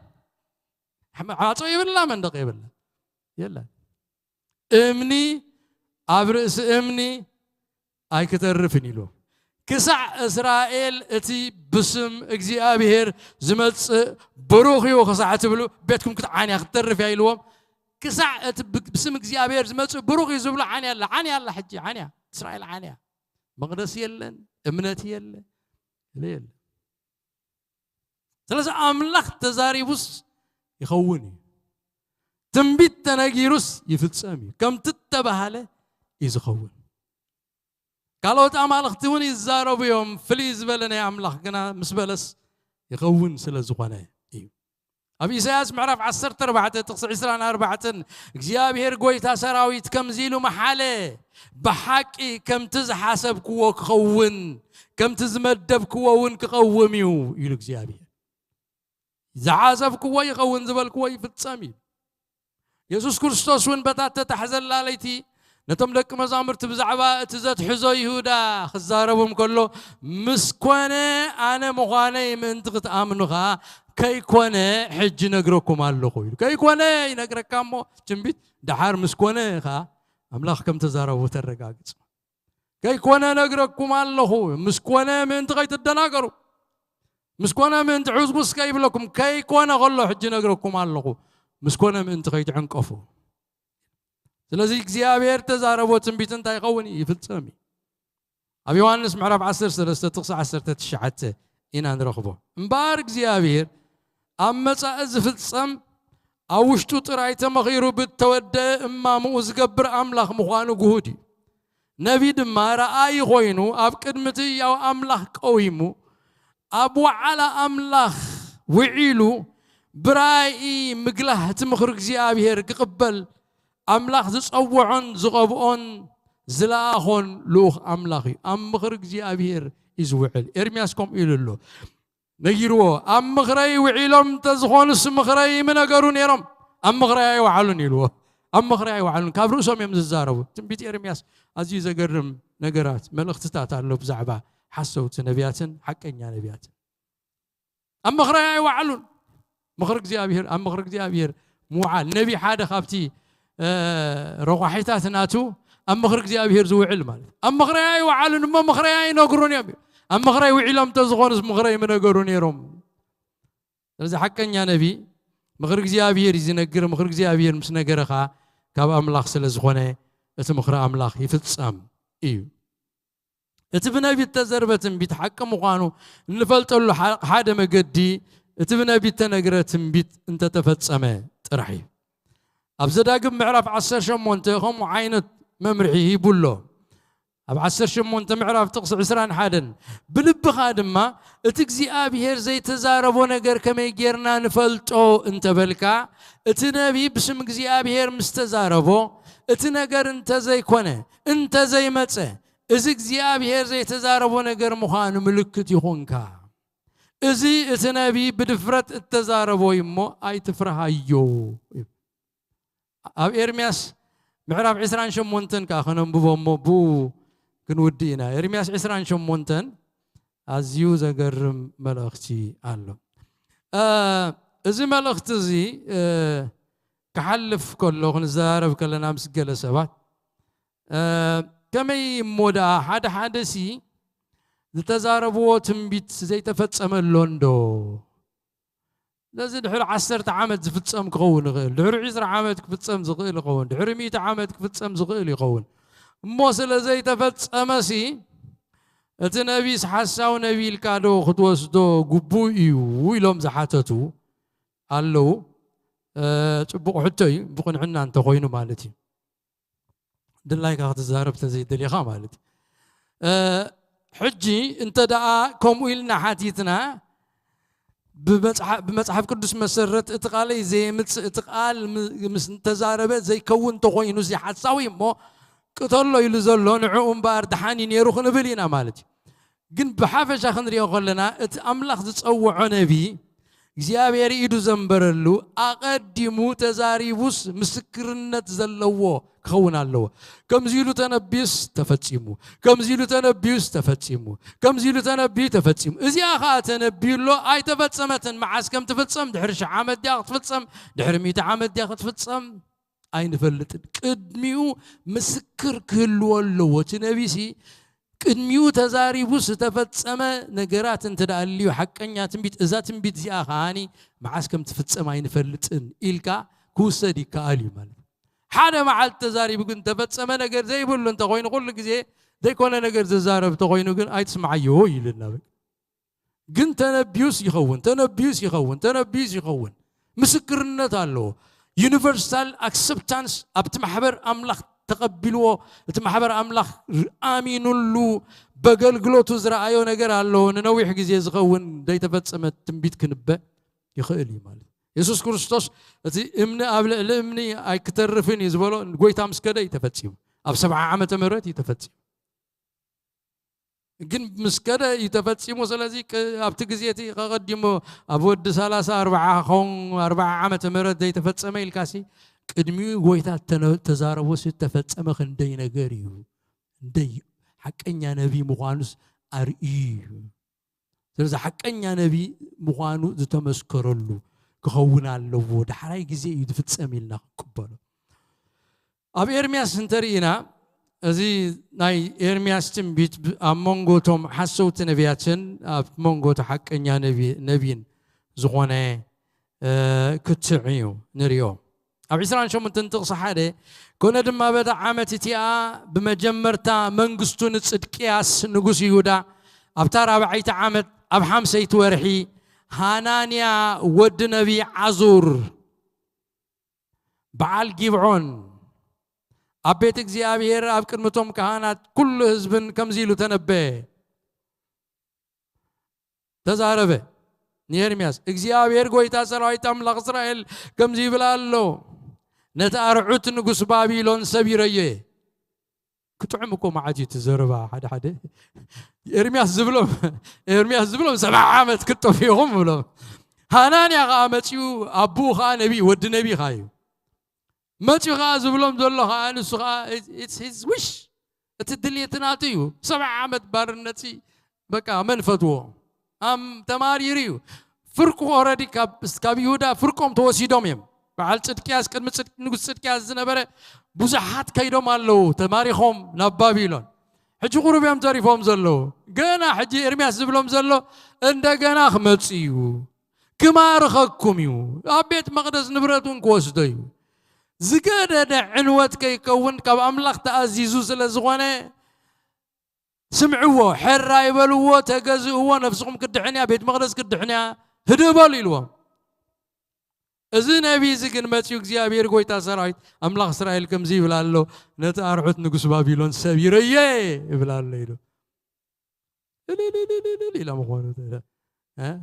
ዓጾ ይብላ መንደቕ ይብላ የላን እምኒ ኣብ ርእሲ እምኒ ኣይክተርፍን ኢሎም ክሳዕ እስራኤል እቲ ብስም እግዚኣብሔር ዝመጽእ ብሩኽ እዩ ክሳዕ ትብሉ ቤትኩም ክትዓንያ ክትተርፍ ያ ኢልዎም ክሳዕ እቲ ብስም እግዚኣብሔር ዝመጽእ ብሩኽ እዩ ዝብሉ ዓንያ ኣላ ሕጂ ዓንያ እስራኤል ዓንያ መቕደስ የለን እምነት የለን ስለዚ ኣምላኽ ተዛሪቡስ ይኸውን እዩ ትንቢት ተነጊሩስ ይፍጸም እዩ ከምቲ ተባሃለ እዩ ዝኸውን ካልኦት ኣማልኽቲ እውን ይዛረቡ እዮም ፍልይ ዝበለ ናይ ኣምላኽ ግና ምስ በለስ ይኸውን ስለ ዝኾነ እዩ ኣብ ኢሳያስ ምዕራፍ 14 ጥቕሲ 24 እግዚኣብሔር ጎይታ ሰራዊት ከምዚ ኢሉ መሓለ ብሓቂ ከምቲ ዝሓሰብክዎ ክኸውን ከምቲ ዝመደብክዎ እውን ክቐውም እዩ ኢሉ እግዚኣብሔር ዝሓሰብክዎ ይኸውን ዝበልክዎ ይፍጸም እዩ ኢየሱስ ክርስቶስ እውን በታት ተታሕዘላለይቲ ነቶም ደቂ መዛሙርቲ ብዛዕባ እቲ ዘትሕዞ ይሁዳ ክዛረቦም ከሎ ምስ ኮነ ኣነ ምዃነይ ምእንቲ ክትኣምኑኻ ከይኮነ ሕጂ ነግረኩም ኣለኹ ኢሉ ከይኮነ ይነግረካ እሞ ትንቢት ድሓር ምስ ኮነ ኻ ኣምላኽ ከም ተዛረቡ ተረጋግጽ ከይኮነ ነግረኩም ኣለኹ ምስ ኮነ ምእንቲ ከይትደናገሩ ምስ ኮነ ምእንቲ ሕዝቡስ ከይብለኩም ከይኮነ ከሎ ሕጂ ነግረኩም ኣለኹ ምስ ኮነ ምእንቲ ከይትዕንቀፉ ስለዚ እግዚኣብሔር ተዛረቦ ትንቢት እንታይ ይኸውን ይፍጸም እዩ ኣብ ዮሐንስ ምዕራፍ 13 ጥቕሲ 19 ኢና ንረኽቦ እምበር እግዚኣብሔር ኣብ መጻኢ ዝፍጸም ኣብ ውሽጡ ጥራይ ተመኺሩ ብተወደአ እማምኡ ዝገብር ኣምላኽ ምዃኑ ጉሁድ እዩ ነቢ ድማ ረኣይ ኮይኑ ኣብ ቅድሚቲ ያው ኣምላኽ ቀዊሙ ኣብ ዋዕላ ኣምላኽ ውዒሉ ብራእይ ምግላህ እቲ ምኽሪ እግዚኣብሔር ክቕበል ኣምላኽ ዝጸውዖን ዝቐብኦን ዝለኣኾን ልኡኽ ኣምላኽ እዩ ኣብ ምኽሪ እግዚኣብሔር እዩ ዝውዕል ኤርምያስ ከምኡ ኢሉ ኣሎ ነጊርዎ ኣብ ምኽረይ ውዒሎም እንተዝኾኑስ ምኽረይ ምነገሩ ነይሮም ኣብ ምኽረይ ኣይወዓሉን ኢልዎ ኣብ ምኽረይ ኣይወዓሉን ካብ ርእሶም እዮም ዝዛረቡ ትንቢት ኤርምያስ ኣዝዩ ዘገርም ነገራት መልእኽትታት ኣሎ ብዛዕባ ሓሰውቲ ነቢያትን ሓቀኛ ነቢያትን ኣብ ምኽረይ ኣይወዓሉን ምኽሪ እግዚኣብሔር ኣብ ምኽሪ እግዚኣብሔር ምውዓል ነቢ ሓደ ካብቲ ረቑሒታት ናቱ ኣብ ምኽሪ እግዚኣብሔር ዝውዕል ማለት ኣብ ምኽረይ ኣይወዓሉን እሞ ምኽረይ ኣይነግሩን እዮም أم مغري وعلم تزغونس مغري من أجرون يروم لذا حكنا نبي مغرق زي أبير يزنقر مغرق زي أبير مسنقرها كاب أملاخ سلزغونه أتمخرا أملاخ يفتسام إيو أتبنا بيتزربة بيتحكم وقانو نفلت له حدا مجدي أتبنا بيتنقرة بيت أنت تفتسامه ترحي أبزداق معرف عسر شمونتهم وعينة ممرحي يبولو أب عسر شمونت معرف تقص عسران حدن بلب خادم ما اتكزي أبيهر زي تزاربو نقر كما يجيرنا نفلتو انت بلكا اتنبي بسم كزي أبيهر مستزاربو اتنقر انت زي كونه انت زي متسه ازيك زي أبيهر زي تزاربو نقر مخان ملكت يخونكا ازي اتنبي بدفرت التزاربو يمو اي تفرها يو أب إرمياس معرف عسران شمونتن كاخنم بو بو كنودينا إرمياس عسران شمونتن أزيو زقرم ملأختي الله إذا ملأخت زي كحلف كله خنزارب كلنا أمس جلسات كم يمودا حد سي تزاربوا تنبيت زي تفتسم اللوندو لازم دحر 10 عامد تفتسم كون غير دحر 10 عامد تفتسم زغيل كون دحر 100 عامد تفتسم زغيل كون موصل زي تفتسم سي النبي حساو نبي الكادو خطوسدو غبو يو يلوم زحاتتو قالو صبق حتى بقن حنا انت خوينو مالتي دلاي كتزارب تزي دليخا مالتي حجي انت دعا كوم ويلنا حاتيتنا بمصحف قدس مسرت اتقالي زي اتقال مس تزاربت زي كون تخوينو زي حساوي مو قتلو يلو زلو نعوم بار دحاني نيرو خنبلينا مالتي ግን بحافش خنريو خلنا ات املاخ زصوعو نبي እግዚአብሔር ኢዱ ዘንበረሉ አቀዲሙ ተዛሪቡስ ምስክርነት ዘለዎ ከውናለው ከምዚሉ ተነቢስ ተፈጽሙ ከምዚሉ ተነቢስ ተፈጽሙ ከምዚሉ ተነቢ ተፈጽሙ እዚያ ኻ ተነቢሎ አይ ተፈጸመተን ማዓስከም ተፈጸም ድሕር ሸዓመት ዲያ ተፈጸም ድሕር 100 ዓመት ዲያ ተፈጸም አይንፈልጥ ቅድሚው ምስክር ክህልወለው ወትነቢሲ ቅድሚው ተዛሪቡስ ተፈጸመ ነገራት እንተዳልዩ ሐቀኛ ትንቢት እዛ ትንቢት ዚአ ኻኒ ማዓስከም ተፈጸም አይንፈልጥን ኢልካ ኩሰዲ ካሊ ማለት ሓደ መዓል ተዛሪቡ ግን ተፈጸመ ነገር ዘይብሉ እንተ ኮይኑ ኩሉ ግዜ ዘይኮነ ነገር ዘዛረብ ተኮይኑ ግን አይትስማዓዮ ይልና ግን ተነቢዩስ ይኸውን ምስክርነት አለው ዩኒቨርሳል አክሰፕታንስ አብት ማህበር አምላኽ تقبلوا تمحبر أملاخ آمينولو بقلقلوتو زرعيو نجر الله ننوي حجز يزغون داي تفتسمت تنبيت كنبة يخيلي مال يسوع كريستوس التي إمنا قبل الإمني أي كترفين يزبلو نقوي تامس كده يتفتسيو أب 7 عامة مرات يتفتسيو جن مسكده يتفتسيو مثلا زي أبتجزيتي قديمو أبود 4 عامة مرات داي تفتسمه الكاسي قدمي غويتا تزاربو ستفصم خندي نغريو ندي حقنيا نبي مخانوس ارئي ስለዚህ حقኛ ነቢ مخانو ዝተመስከረሉ ክኸውን ኣለዎ ዳሕራይ ግዜ ይፍጸም ኢልና ቅበሎ ኣብ ኤርሚያስ እንተሪኢና እዚ ናይ ኤርሚያስ ትንቢት ኣብ መንጎቶም ሓሰውቲ ነቢያትን ኣብ መንጎቶ حقኛ ነቢን ዝኾነ ክትዕዩ ንሪኦ أب عسران شو متنطق صحادة كنا دم بدأ عامة تيا بمجمرتا منقستون تصدقياس نقص يهودا أبتار بعيت عامة أب حمسة يتورحي هانانيا ود نبي عزور بعال جيبعون أبيتك زي أبير أب كلمتهم كهانات كل حزب كم زيلو تنبه تزاربه نيرمياس إخزيابير قويتا سرايت أملاق إسرائيل كم زي بلالو نتأرعوت نقص بابيلون سبيريه كتعمكم عادي تزربا حدا إرمياس زبلهم 7 عامت كتو فيهم بلو هانانيا غامتيو أبوها نبي ود نبي خايو ماتيو غا زبلهم دولو خانس غا it's his wish تدلي تناتيو 7 عامت بارنتي بقى من فتوه أم تماريريو فرقو أوريدي كاب يهودا فرقهم توسيدهم يم بعد صدقياس قد نقول صدقياس زنبره بزحات كيدهم الله تماريخهم نبابيلون حجي قربيام تعرفهم زلو جنا حجي إرمياس زبلهم زلو إن جنا خمسيو كما رخكم يو أبيت مقدس نبرتون كوسديو زقادة عنوات كي كون كاب أملاخ تأزيزو سلزغانة سمعوه حرا يبلوه تجزئوه نفسهم كدحنيا بيت مقدس كدحنيا هدبالي لهم إذن أبي زكن ما تيوك زيابير قويتا سرايت أملاخ إسرائيل كم زي بلالو نتعرفت نقص بابيلون سبيرية بلالو لا مخوانو ها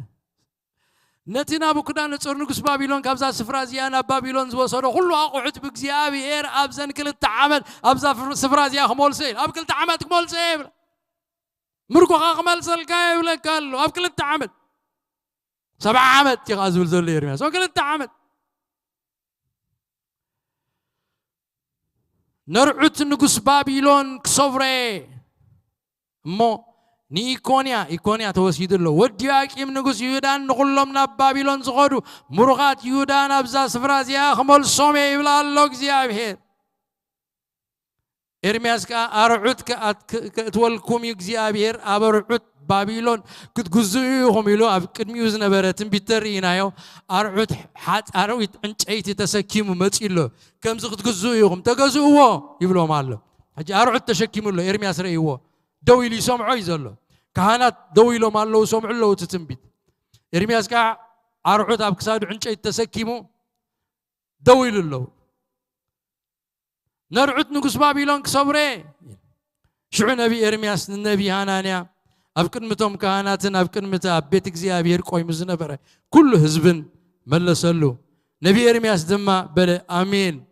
نتنا بكدان نصور نقص بابيلون كابزا سفرازي أنا بابيلون زوصلو كله أقعد بزيابير أبزن كل التعامل أبزا سفرازي أخمول سيل أب كل تعامل تكمل سيل مركو أخمل سلكاي ولا كله أب كل التعامل 7 عمد يغازل زول يرميا سو كل التعامل نرعت نقص بابيلون كصفري مو إيكونيا توسيد له ودياك يم نقص يودان نقولهم ناب بابيلون زغدو مرغات يودان أبزا سفرازيا خمول سومي يبلا اللوك زيابهير إرمياس كا أرعت كتولكم يكزيابهير أبرعت بابيلون كنت جزءهم يلو أفكر ميوزنا براتن بيترينا يو أرعت حات أرويت أنت تسكيم ومتيلو كم زغت جزءهم تجزؤوا يبلو ماله حاجة أرعت تشكيم له إرمياس رأيه دوي لي سمعوا يزلوا كهانات دوي له ماله سمع له تتنبيت إرمياس كا أرعت أبكساد أنت تسكيمه دوي له نرعت نقص بابيلون كصبره شو نبي إرمياس النبي هانانيا أفكر متهم كهاناتنا أفكر متى بيت إخزيابير قوي مزنا برا كل حزب ملسلو نبي إرمياس دما بلا آمين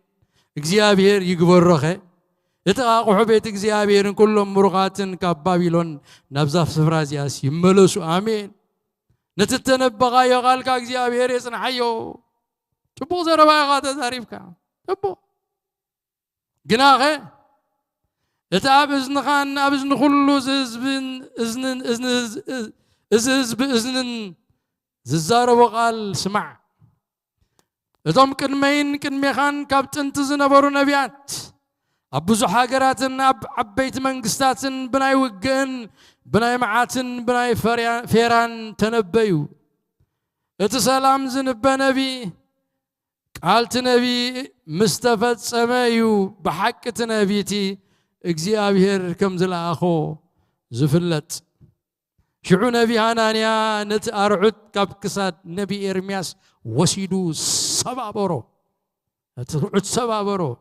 إخزيابير يقبر رخي يتقاقع بيت إخزيابير كلهم مرغاتن كبابيلون نبزاف سفرازياس يملسو آمين نتتنبغا يقال كإخزيابير يسن حيو تبو زربا يغاتا تعريفك تبو جناغي إتعب إذن خان أبزن خلو ززبن إذن ززارة وقال سمع إذن كن ميخان كابتن تزنبرو نبيات أبو زحاقراتن عبيت منقستاتن بناي وقن بناي معاتن بناي فيران تنبيو إتسالام زنب نبي قالت نبي مستفد سمايو بحقة نبيتي إخزيابير كم زل أخو زفلت شعو نبي هانانيا نتأرعد كبكسات نبي إرمياس وسيدو 7 برو نتأرعد 7 برو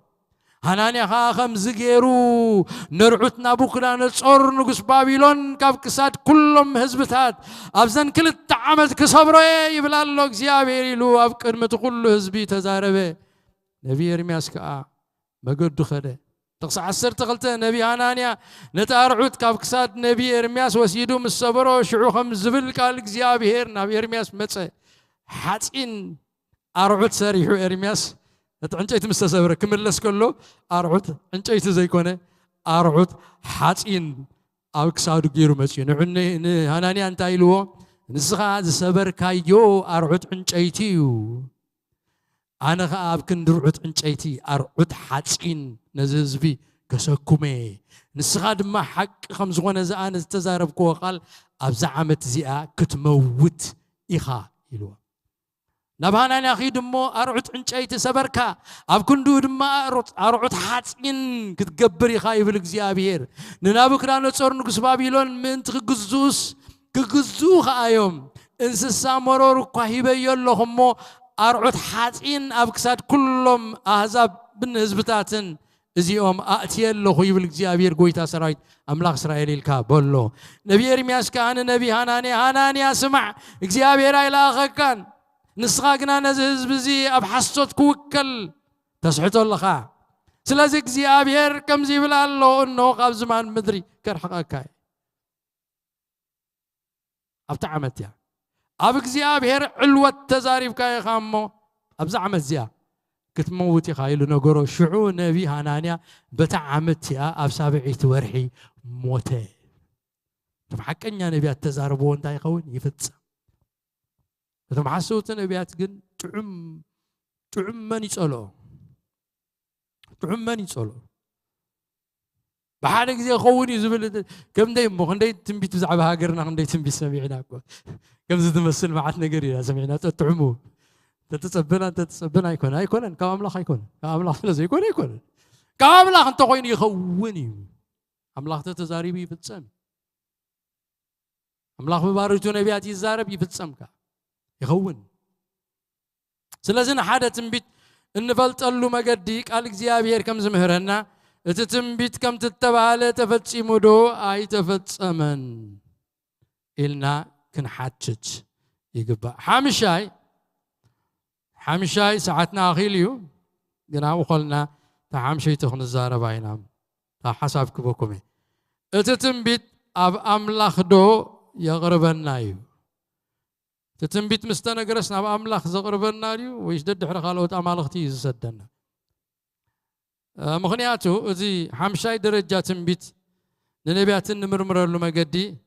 هانانيا خاخم زغيرو نرعد نابوكنا نتصور نقص بابيلون كبكسات كلهم هزبتات أبزن كل التعامل كصبره يبلا الله إخزيابير يلو أفكر متقول هزبي تزاربه نبي إرمياس كا بقد خده تقص 10 تقلته نبي هانانيا نتأرعد كابكسات نبي إرمياس وسيدو مصبرو شعو خمس زبل قال إخزيابير نبي إرمياس متى حاتين أرعد سريحو إرمياس أنت مستسبر كملس كله أرعد أنت زي كونه أرعد حاتين أبكسادو غيرو متى نعني هانانيا أنت أيلو نسخة سبر كايو أرعد أنتيو أنا أبكن درعد أنتي أرعد حاتين نززبي كسكومي نسخة ما حق 5 ونزان تزارب كو قال أبزع عمت زئا كتموت إخا يلو نبهانا أخي دمو أرعد أنتي سبركا أبكن دود ما أرعد حاتين كتقبر إخا يبلغ زيابير ننابك رانو تصور نقص بابيلون من تغزوس كغزوخ آيوم انسسا مرور قهيبا يلوهمو أرعد حاتين أبكسات كلهم أحزاب بالنسبتاتن زيهم أتي الله يبلغ زيابير قويتا سرايت أملاك إسرائيل الكابولو نبي إرمياس كان نبي هاناني أسمع زيابير إلى أخكان نسخاقنا نزهز بزي أبحثت كوكل تسحت الله خا سلازك زيابير كم زي بلا الله إنه قاب زمان مدري كرحقاكاي أبتعمت يا أبك زيابير علوة تزاريب كاي خامو أبزعمت زيا كتموتي خايلو نقرو شعو نبي هانانيا بتعمت يا أبسابعي تورحي موتي فحكنيا نبيات تزاربون تاي قون يفتس ثم حسوت نبيات قن تعم من يسألو بحالك زي خوني زبل كم دايم مو خندي تنبيت بزعبها هاجرنا خندي تنبيت سمعنا أكو كم زد تمثل معتنا قرينا سمعنا تتعمو تتصبنا يكون كاملاخ يكون كاملاخ لازم يكون كاملاخ أنت خوين يخوني أملاخ تتزاربي في السم أملاخ ببارجو نبيات يزارب في السمكة يخون سلازنا حدا تنبيت إن فلتقلو ما قديك قالك زيابير كم زمهرنا تتنبيت كم تتبعالة تفتسي مدو أي تفتسمن إلنا كنحاتشج يقبع حامشاي ساعتنا أخيليو قنا وقلنا تحامشي تخن الزارة باينام تا حساب كبوكمي تتنبيت أب أملاخ دو يغربنا يو تتنبيت مستنا قرسنا أب أملاخ زغربنا يو ويش دد حرقالوت أمالختي يزسدنا مخنياتو زي حامشاي درجة تنبيت ننبيات نمرمر له ما قدي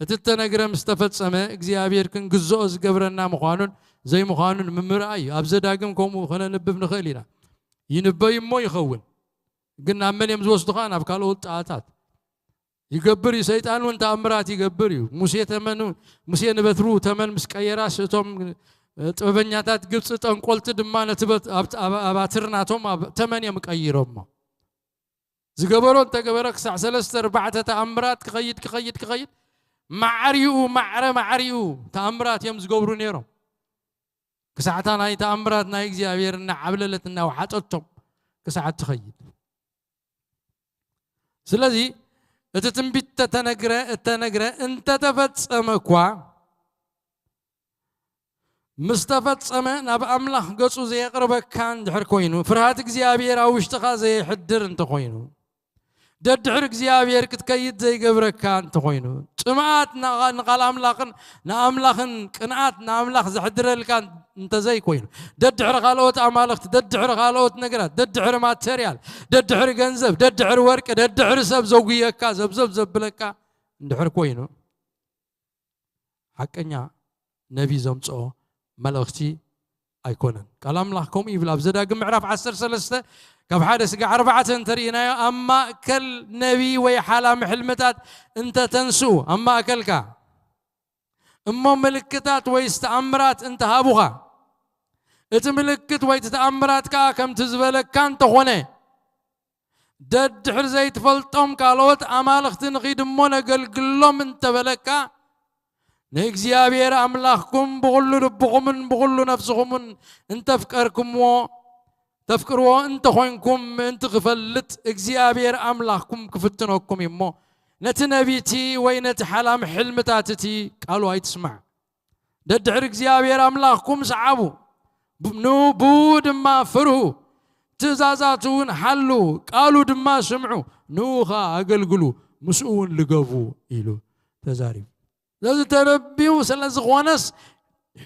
تتنقر مستفد سما اكزيابير كن جزء قبرنا مخانون زي مخانون ممرأي أبزداقم كومو خلنا نبب نخيلنا ينبي مو يخون قلنا من يمزوس دخان أبكالو تعاتات يقبري سيطان وانت أمرات يقبري موسى تمنو موسى نبثرو تمن مسكايراس توم تبنياتات قبص تنقلت دمانة تبت أباترناتهم تمن يمكايرهم زقبرون تقبرك ساعة سلسة أربعة تأمرات كخيد معريو تأمرات يمز قبرو نيرهم كساعتان هاي تأمرات نايك زيابيرنا عبللتنا وحاتتهم كساعة تخيد سلازي تتنبيت تنقرأ انت تفتسمكوا مستفد سما ناب أملاخ قصو زي قربك كان دحر كوينو فرهاتك زيابير أو اشتخا زي حدر انت كوينو دحرك زيابير كتكيد زي قبرك كان تخوينو سمعات نقال أملاخن قناعات أملاخ زحدر اللي كان انت زي كوينو دحر غالوت أمالخت دحر غالوت نقرات دحر ماتريال دحر جنزب دحر ورك دحر سب زوجيكا زب لكا دحر كوينو حقنيا نبي زمصو ملختي أيكونن كلام لحكم يبلا بزدا معرف 10 سلسته كف حادث 4 ترينا أما كل نبي ويحالا محلمتات أنت تنسو أما أكلك أما ملكتات ويستأمرات أنت هابوها ملكت ويتأمرات كم تزبلك كان تخونه دد حرزي تفلطم قالوت أمالخت نقيد مونا قلقلهم انت بلكا نيكزيابير أملاخكم بغلو ربكم بغلو نفسكم انت فكركم تفكروا انت خوينكم انت غفلت اكزيابير أملاخكم كفتنوكم يمو نتنبيتي وينت حلام حلمتاتتي قالوا هاي تسمع ددعر اكزيابير أملاخكم سعبوا نو بود ما فرهوا تزازاتون حلوا قالوا دما سمعوا نوخا أقلقلوا مسؤول لقفوا إلو تزارب لازم تربيو سلز خوانس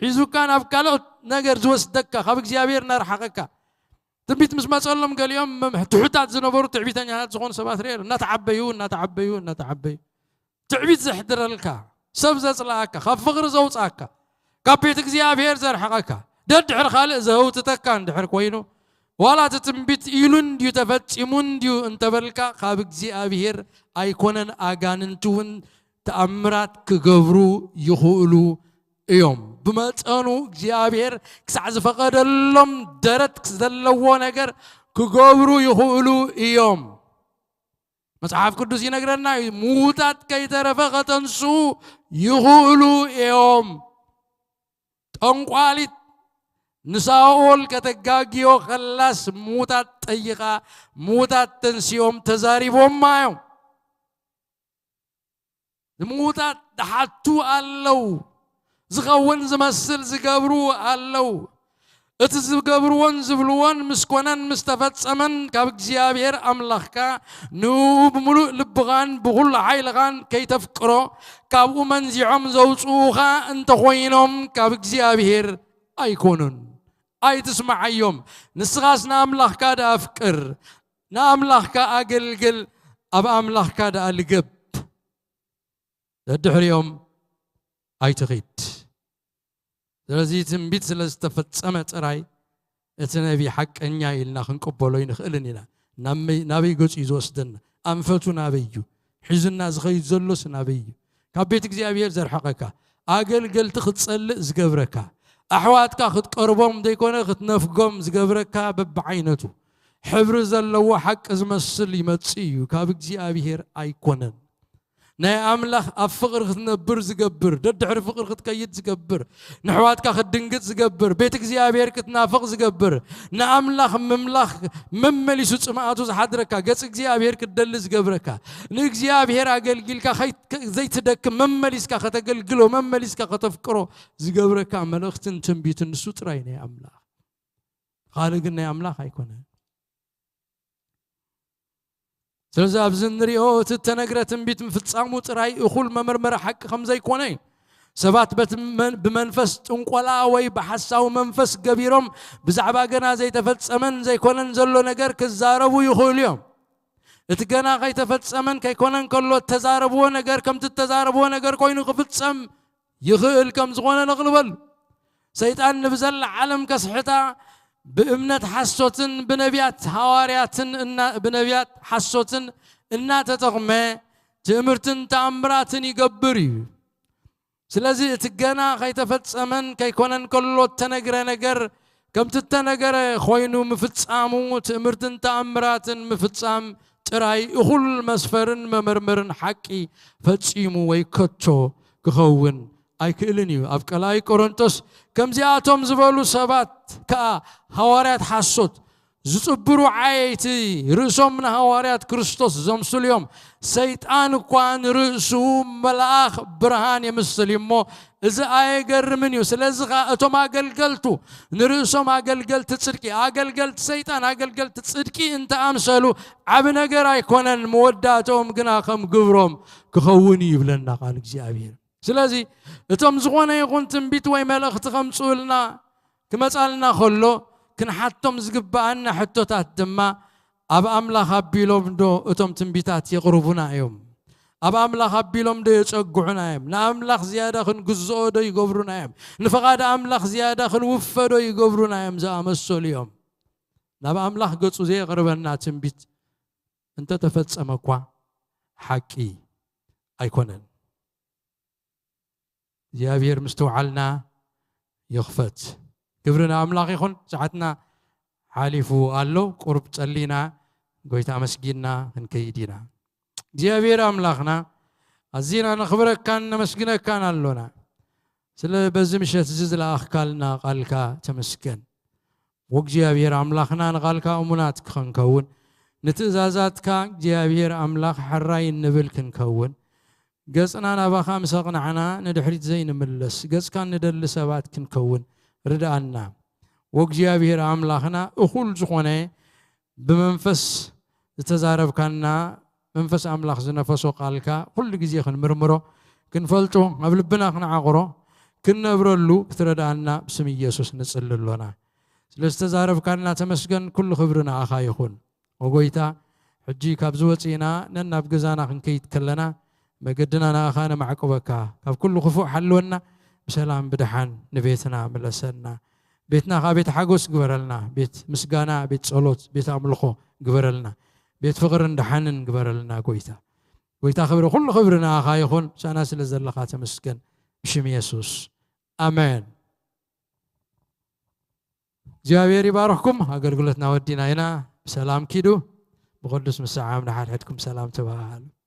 حيزو كان أفكالو نجر زوس دكا خابك زيابير نار حقك تبيت مش ما تقولهم قال يوم تحتاج زنبور تعبيت أنا هاد زخون سبات رير نتعبيون تعبيت زحدر لك سبزة صلاك خاف فقر زوج أكا كابيتك زيابير زر حقك دحر خالق زهوت تكان دحر كوينو ولا تتنبيت إيلون ديو تفت إيمون ديو انت برلك خابك زيابير أيكونن أغاننتون تأمرات كغبرو يخولو يوم بمتانو እግዚአብሔር ክሳዕ ዝፈቀደሎም ደረት ዘለዎ ነገር ክገብሩ ይኽእሉ እዮም መጽሐፍ ቅዱስ ይነግረና ሙታት ከይተረፈ ከተንሱ ይኽእሉ እዮም ጠንቋሊት ንሳኦል ከተጋጊዮ ከላስ ሙታት ጠይቃ ሙታት ተንሲኦም ተዛሪቦም እዮም ሙታት ተሓቱ ኣለው زغون زمسل زقبرو علو اتزقبروان زبلوان مسكونان مستفاد سمن كابك زيابير أملاخكا نوب ملوء لبغان بغل حيلغان كي تفكرو كابو منزعهم زوصوخا انت خوينهم كابك زيابير ايكونون اي تسمع يوم نسغاس ناملاخكا دا افكر ناملاخكا اقلقل ابا املاخكا دا القب الدحر يوم اي تغيد ስለዚህ ትንቢት ስለተፈጸመ ጥራይ እቲ ነቢ ሐቀኛ ኢልና ክንቀበሎ ይንኽእልን ኢና ናበይ ገጹ ይዞ ወስደና أنفتو نابيو حزنا زخيد زلوس نابيو كابيت እግዚአብሔር زرحقك أقل قلت ختصل زقبرك أحواتك خد قربهم ديكونا خد نفقهم زقبرك ببعينتو حبر زلو حق ازمسل يمتصيو كاب እግዚአብሔር أيكونن ناي أملاخ أفقر خد نبر زقبر ددعر فقر خد كيد زقبر نحواتك خد دنقت زقبر بيت እግዚአብሔር كتنافق زقبر نأملاخ مملاخ مملي سمعاتو زحدرك قص እግዚአብሔር كدل زقبرك نእግዚአብሔር أقلقلك زي تدك ممليسك ختقلقلو ممليسك ختفكرو زقبرك ملختن تنبيتن سوتراي ناي أملاخ خالقنا يا أملاخ أيكونه سلزا بزنريو تتنقرة تنبيت مفتصامو تراي أخول ممرمر حق خمزة يكوني سبات بمنفس تنقلا وي بحساو منفس قبيرهم بزعبا قنا زي تفتسمن زي كونن زلو نقر كزاربو يخول يوم اتقنا غي تفتسمن كي كونن كلو تزاربو نقر كم تتزاربو نقر كوينو خفتسم يخيل كم زغونا نغلبل سيطان نبزل عالم كسحتا بأمنة حسوتن بنبيات حوارياتن بنبيات حسوتن إننا تتغمى تأمرتن تأمراتن يقبري سلازي اتقنا خي تفتسمن كي كونن كلو تنقر نقر كم تتنقر خوينو مفتسامو تأمرتن تأمراتن مفتسام تراي أخل مسفرن ممرمرن حقي فتسيمو ويكتشو كخون أي كإلنيو أفكالاي كورنتوس كم زياتهم زبالو سبات كا هواريات حسوت زصبرو عايتي رسوم من هواريات كريستوس زمسو اليوم سيطان كوان رسو ملاخ برهان يمثل يمو إذا أي قرمنيو سلازغا أتوم أقلقلتو نرسوم أقلقلت تصدقي أقلقلت سيطان أقلقلت تصدقي انت أمسلو عبنا قراي كونن موداتهم قناخم قبروم كخوني بلنا قال እግዚአብሔር سلازي اتم زغونا يقون تنبيت وي ملخت خمسولنا كما سألنا خلو كن حتم زقبانا حتوتات دما أبا أملاخ أبيلوم دو اتم تنبيتات يقربونا يوم أبا أملاخ أبيلوم دو يتشقعنا يوم نأملاخ زيادة خن قزو دو يقبرونا يوم نفقاد أملاخ زيادة خن وفا دو يقبرونا يوم زا مسول يوم نبا أملاخ قصو زي قربنا تنبيت انت تفتس أمكوا حكي أيكونن እግዚአብሔር مستوعلنا يخفت كبرنا أملاق يخون ساعتنا حالفو قالو قرب تصلينا قويت أمسجينا هنكيدينا እግዚአብሔር أملاقنا أزينا نخبرك كان نمسجينا كان اللونا سلا بزمشة ززل أخكالنا قالكا تمسكن وእግዚአብሔር أملاقنا نقالكا أمونات خنكون نتزازاتك እግዚአብሔር أملاق حراي النبل كنكون قصنا نبا مسقنا عنا ندحريت زين ملس قص كان ندل سبات كنكون ردانا وእግዚአብሔር أملاخنا أخول زخونه بمنفس تزارب كنا منفس أملاخ زنفسو قالكا كل جزء خن مرمرو كنفلتو قبل بنا خنا عقرو كنا برلو تردانا بسم يسوع نصلي لنا لستزارب كنا تمسكن كل خبرنا أخا يخون وقويتا حجي كابزوتينا ننا بجزانا خنكيت كلنا مقدنا أخانا معكوبك كاب كل خفوع حلونا بسلام بدحان نبيتنا ملسنا بيتنا بيت حقوس قبرلنا بيت مسقانا بيت صلوت بيت عملخو قبرلنا بيت فقر دحان قبرلنا قويتا خبر كل خبرنا أخا يخون سناس لزلقات مسكن بشم يسوس آمين جابيري باركم أقول قلتنا ودينا هنا بسلام كيدو بقدس مساعة من حد عندكم سلام تبارك